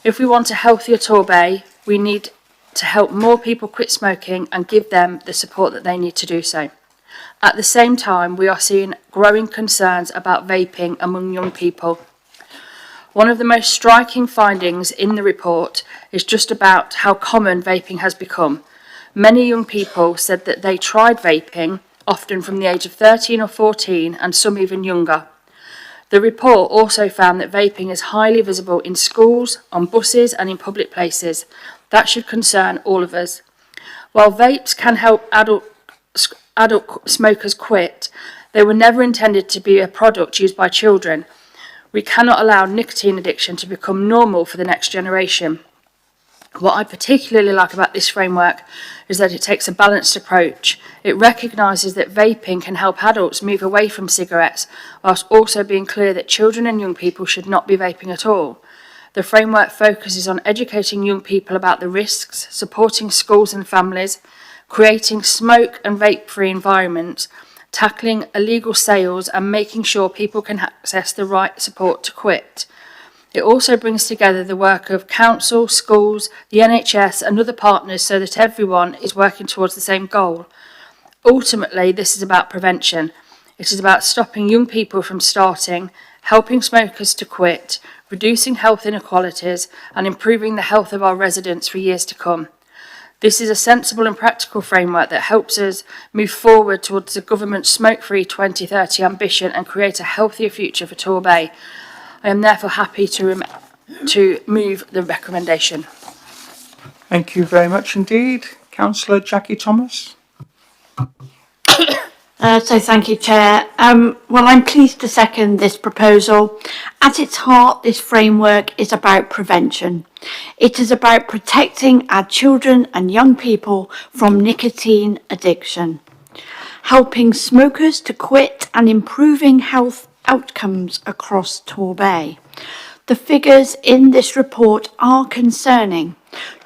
If we want a healthier Torbay, we need to help more people quit smoking and give them the support that they need to do so. At the same time, we are seeing growing concerns about vaping among young people. One of the most striking findings in the report is just about how common vaping has become. Many young people said that they tried vaping, often from the age of 13 or 14, and some even younger. The report also found that vaping is highly visible in schools, on buses, and in public places. That should concern all of us. While vapes can help adult smokers quit, they were never intended to be a product used by children. We cannot allow nicotine addiction to become normal for the next generation. What I particularly like about this framework is that it takes a balanced approach. It recognises that vaping can help adults move away from cigarettes, whilst also being clear that children and young people should not be vaping at all. The framework focuses on educating young people about the risks, supporting schools and families, creating smoke and vape-free environments, tackling illegal sales, and making sure people can access the right support to quit. It also brings together the work of council, schools, the NHS and other partners so that everyone is working towards the same goal. Ultimately, this is about prevention. It is about stopping young people from starting, helping smokers to quit, reducing health inequalities, and improving the health of our residents for years to come. This is a sensible and practical framework that helps us move forward towards the government's smoke-free 2030 ambition and create a healthier future for Torbay. I am therefore happy to move the recommendation. Thank you very much indeed. Councillor Jackie Thomas. So thank you, Chair. Well, I'm pleased to second this proposal. At its heart, this framework is about prevention. It is about protecting our children and young people from nicotine addiction, helping smokers to quit and improving health outcomes across Torbay. The figures in this report are concerning.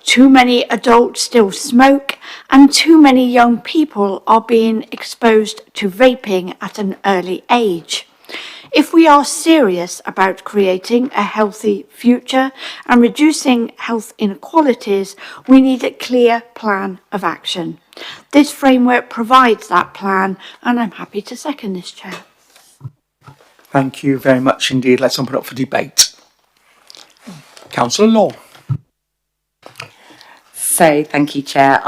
Too many adults still smoke and too many young people are being exposed to vaping at an early age. If we are serious about creating a healthy future and reducing health inequalities, we need a clear plan of action. This framework provides that plan, and I'm happy to second this, Chair. Thank you very much indeed. Let's open up for debate. Councillor Law. So, thank you, Chair.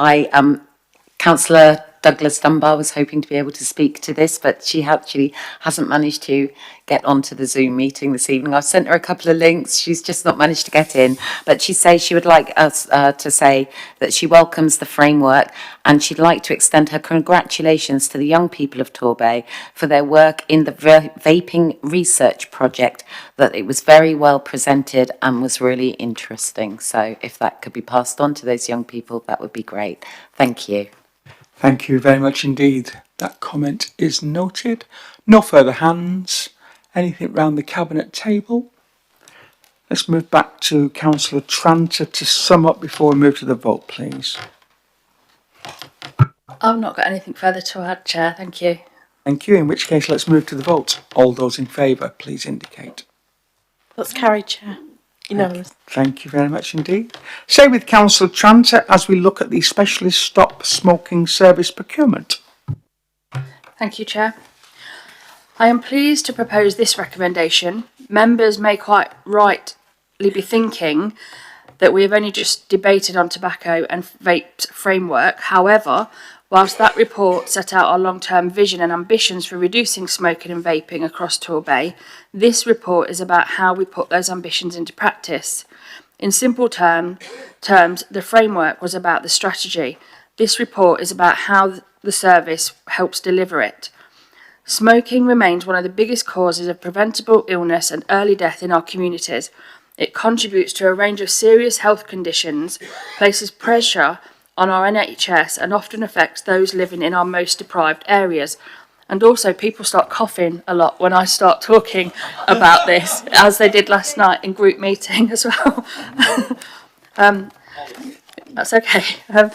Councillor Douglas Dunbar was hoping to be able to speak to this, but she actually hasn't managed to get onto the Zoom meeting this evening. I've sent her a couple of links. She's just not managed to get in, but she says she would like us to say that she welcomes the framework and she'd like to extend her congratulations to the young people of Torbay for their work in the vaping research project, that it was very well presented and was really interesting. So if that could be passed on to those young people, that would be great. Thank you. Thank you very much indeed. That comment is noted. No further hands. Anything round the cabinet table? Let's move back to Councillor Tranter to sum up before we move to the vote, please. I've not got anything further to add, Chair. Thank you. Thank you. In which case, let's move to the vote. All those in favour, please indicate. That's carried, Chair. Unanimous. Thank you very much indeed. Stay with Councillor Tranter as we look at the Specialist Stop Smoking Service procurement. Thank you, Chair. I am pleased to propose this recommendation. Members may quite rightly be thinking that we have only just debated on tobacco and vapes framework. However, whilst that report set out our long-term vision and ambitions for reducing smoking and vaping across Torbay, this report is about how we put those ambitions into practice. In simple terms, the framework was about the strategy. This report is about how the service helps deliver it. Smoking remains one of the biggest causes of preventable illness and early death in our communities. It contributes to a range of serious health conditions, places pressure on our NHS and often affects those living in our most deprived areas. And also people start coughing a lot when I start talking about this, as they did last night in group meeting as well. That's okay.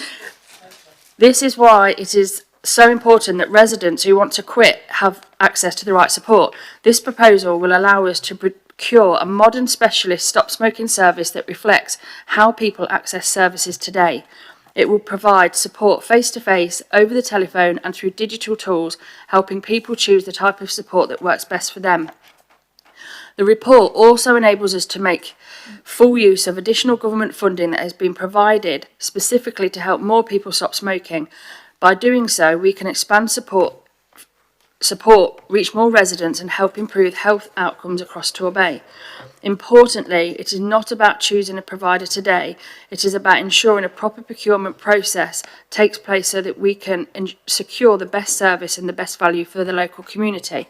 This is why it is so important that residents who want to quit have access to the right support. This proposal will allow us to procure a modern specialist stop smoking service that reflects how people access services today. It will provide support face-to-face, over the telephone and through digital tools, helping people choose the type of support that works best for them. The report also enables us to make full use of additional government funding that has been provided specifically to help more people stop smoking. By doing so, we can expand support, reach more residents and help improve health outcomes across Torbay. Importantly, it is not about choosing a provider today, it is about ensuring a proper procurement process takes place so that we can secure the best service and the best value for the local community.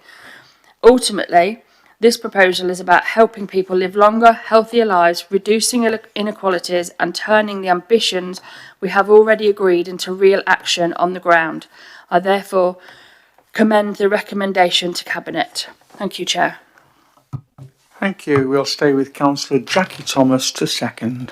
Ultimately, this proposal is about helping people live longer, healthier lives, reducing inequalities and turning the ambitions we have already agreed into real action on the ground. I therefore commend the recommendation to Cabinet. Thank you, Chair. Thank you. We'll stay with Councillor Jackie Thomas to second.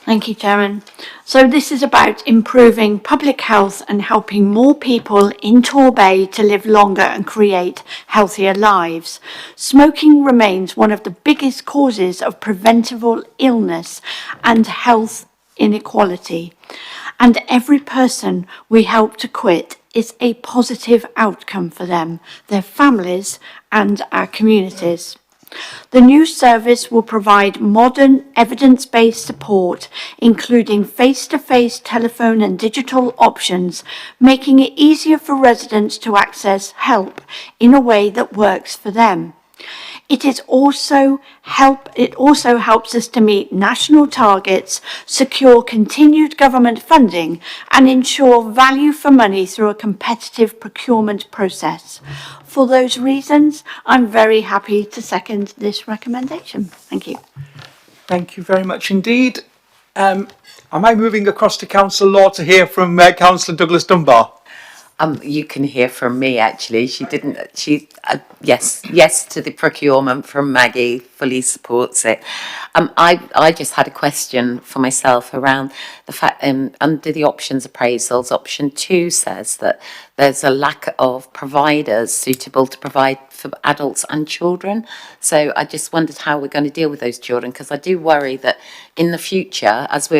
Thank you, Chairman. So this is about improving public health and helping more people in Torbay to live longer and create healthier lives. Smoking remains one of the biggest causes of preventable illness and health inequality. And every person we help to quit is a positive outcome for them, their families and our communities. The new service will provide modern evidence-based support, including face-to-face telephone and digital options, making it easier for residents to access help in a way that works for them. It also helps us to meet national targets, secure continued government funding, and ensure value for money through a competitive procurement process. For those reasons, I'm very happy to second this recommendation. Thank you. Thank you very much indeed. Am I moving across to Councillor Law to hear from Councillor Douglas Dunbar? You can hear from me, actually. Yes to the procurement from Maggie, fully supports it. I just had a question for myself around the fact, under the options appraisals, option 2 says that there's a lack of providers suitable to provide for adults and children. So I just wondered how we're going to deal with those children, because I do worry that in the future, as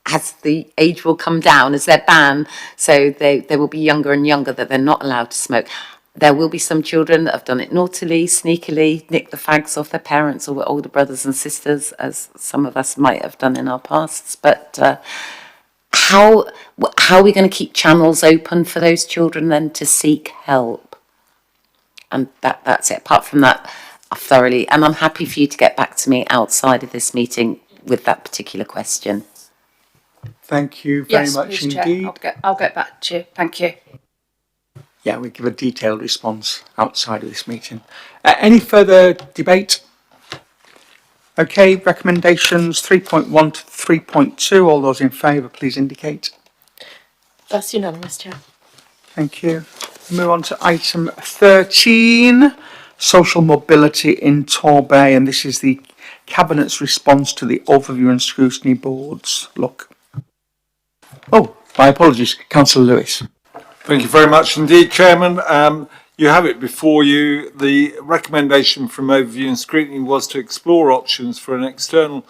as the age will come down, as they're banned, so they will be younger and younger, that they're not allowed to smoke. There will be some children that have done it naughtily, sneakily, nicked the fags off their parents or older brothers and sisters, as some of us might have done in our pasts. But how are we going to keep channels open for those children then to seek help? And that's it. Apart from that, I've thoroughly, and I'm happy for you to get back to me outside of this meeting with that particular question. Thank you very much please, indeed. Chair. I'll get back to you. Thank you. Yeah, we give a detailed response outside of this meeting. Any further debate? Okay, recommendations 3.1 to 3.2. All those in favour, please indicate. That's unanimous, Chair. Thank you. Move on to item 13, social mobility in Torbay, and this is the Cabinet's response to the overview and scrutiny boards. Look. Oh, my apologies, Councillor Lewis. Thank you very much indeed, Chairman. You have it before you. The recommendation from Overview and Scrutiny was to explore options for an external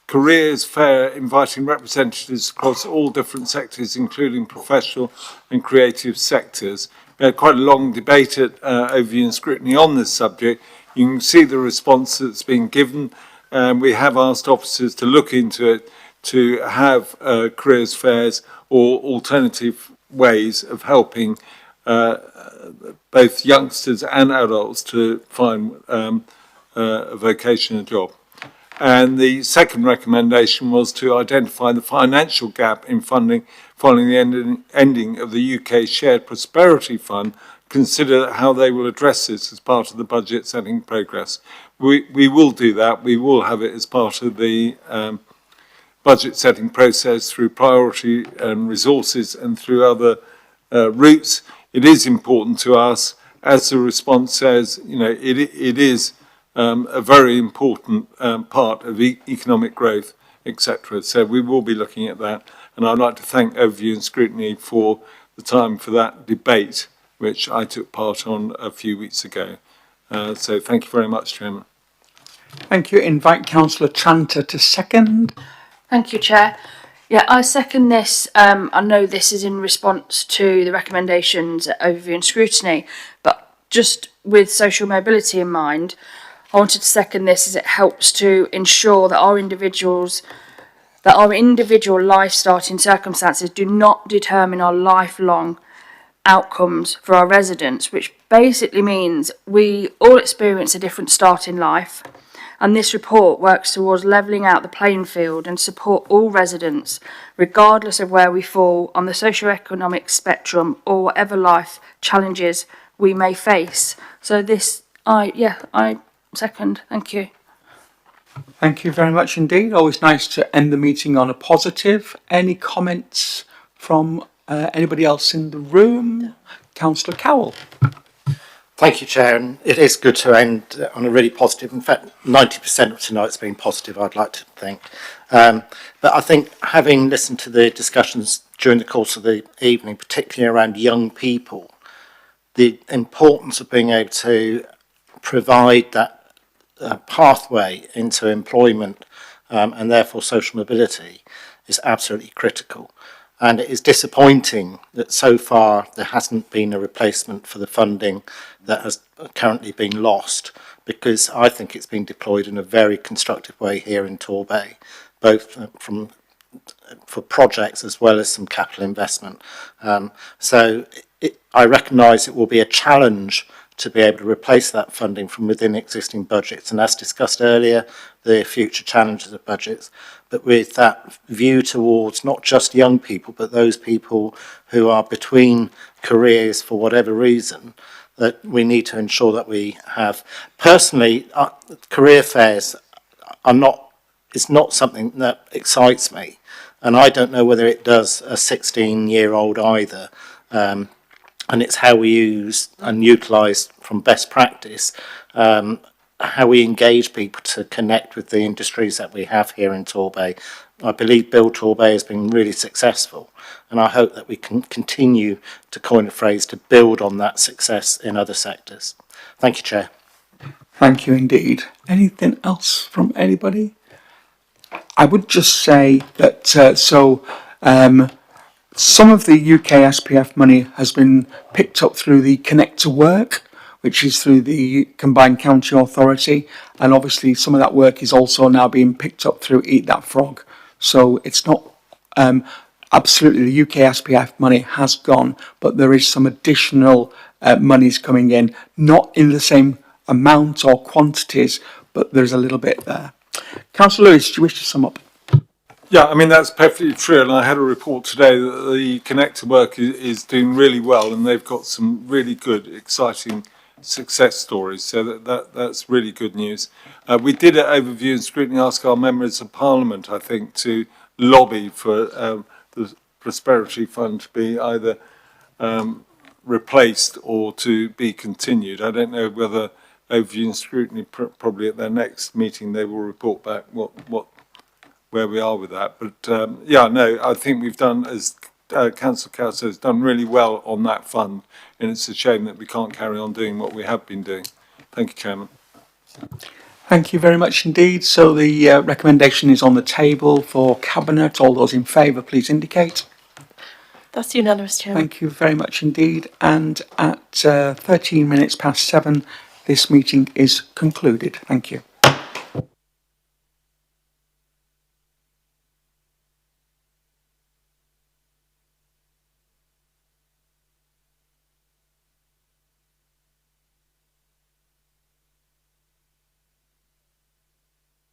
careers fair inviting representatives across all different sectors, including professional and creative sectors. We had quite a long debate at Overview and Scrutiny on this subject. You can see the response that's been given. We have asked officers to look into it, to have careers fairs or alternative ways of helping both youngsters and adults to find a vocation, a job. And the second recommendation was to identify the financial gap in funding following the ending of the UK Shared Prosperity Fund, consider how they will address this as part of the budget setting progress. We will do that. We will have it as part of the budget setting process through priority and resources and through other routes. It is important to us. As the response says, you know, it is a very important part of economic growth, etc. So we will be looking at that. And I'd like to thank Overview and Scrutiny for the time for that debate, which I took part on a few weeks ago. So thank you very much, Chairman. Thank you. Invite Councillor Tranter to second. Thank you, Chair. Yeah, I second this. I know this is in response to the recommendations at Overview and Scrutiny, but just with social mobility in mind, I wanted to second this as it helps to ensure that our individual life starting circumstances do not determine our lifelong outcomes for our residents, which basically means we all experience a different start in life. And this report works towards levelling out the playing field and support all residents, regardless of where we fall on the socio-economic spectrum or whatever life challenges we may face. So this, I second. Thank you. Thank you very much indeed. Always nice to end the meeting on a positive. Any comments from anybody else in the room? Councillor Cowell. Thank you, Chair, and it is good to end on a really positive. In fact, 90% of tonight's been positive, I'd like to think. But I think having listened to the discussions during the course of the evening, particularly around young people, the importance of being able to provide that pathway into employment and therefore social mobility is absolutely critical. And it is disappointing that so far there hasn't been a replacement for the funding that has currently been lost, because I think it's been deployed in a very constructive way here in Torbay, both for projects as well as some capital investment. I recognise it will be a challenge to be able to replace that funding from within existing budgets, and as discussed earlier, the future challenges of budgets, but with that view towards not just young people, but those people who are between careers for whatever reason, that we need to ensure that we have. Personally, career fairs it's not something that excites me, and I don't know whether it does a 16-year-old either. And it's how we use and utilise from best practice, how we engage people to connect with the industries that we have here in Torbay. I believe Build Torbay has been really successful, and I hope that we can continue, to coin a phrase, to build on that success in other sectors. Thank you, Chair. Thank you indeed. Anything else from anybody? I would just say that some of the UK SPF money has been picked up through the Connect to Work, which is through the Combined County Authority, and obviously some of that work is also now being picked up through Eat That Frog. So it's not absolutely the UK SPF money has gone, but there is some additional monies coming in, not in the same amount or quantities, but there's a little bit there. Councillor Lewis, do you wish to sum up? Yeah, I mean, that's perfectly true. And I had a report today that the Connect to Work is doing really well, and they've got some really good, exciting success stories. So that's really good news. We did at Overview and Scrutiny ask our members of Parliament, I think, to lobby for the Prosperity Fund to be either replaced or to be continued. I don't know whether Overview and Scrutiny, probably at their next meeting, they will report back where we are with that. But I think we've done, as Councillor Cow says, done really well on that fund, and it's a shame that we can't carry on doing what we have been doing. Thank you, Chairman. Thank you very much indeed. So the recommendation is on the table for Cabinet. All those in favour, please indicate. That's unanimous, Chairman. Thank you very much indeed. And at 13 minutes past 7, this meeting is concluded. Thank you.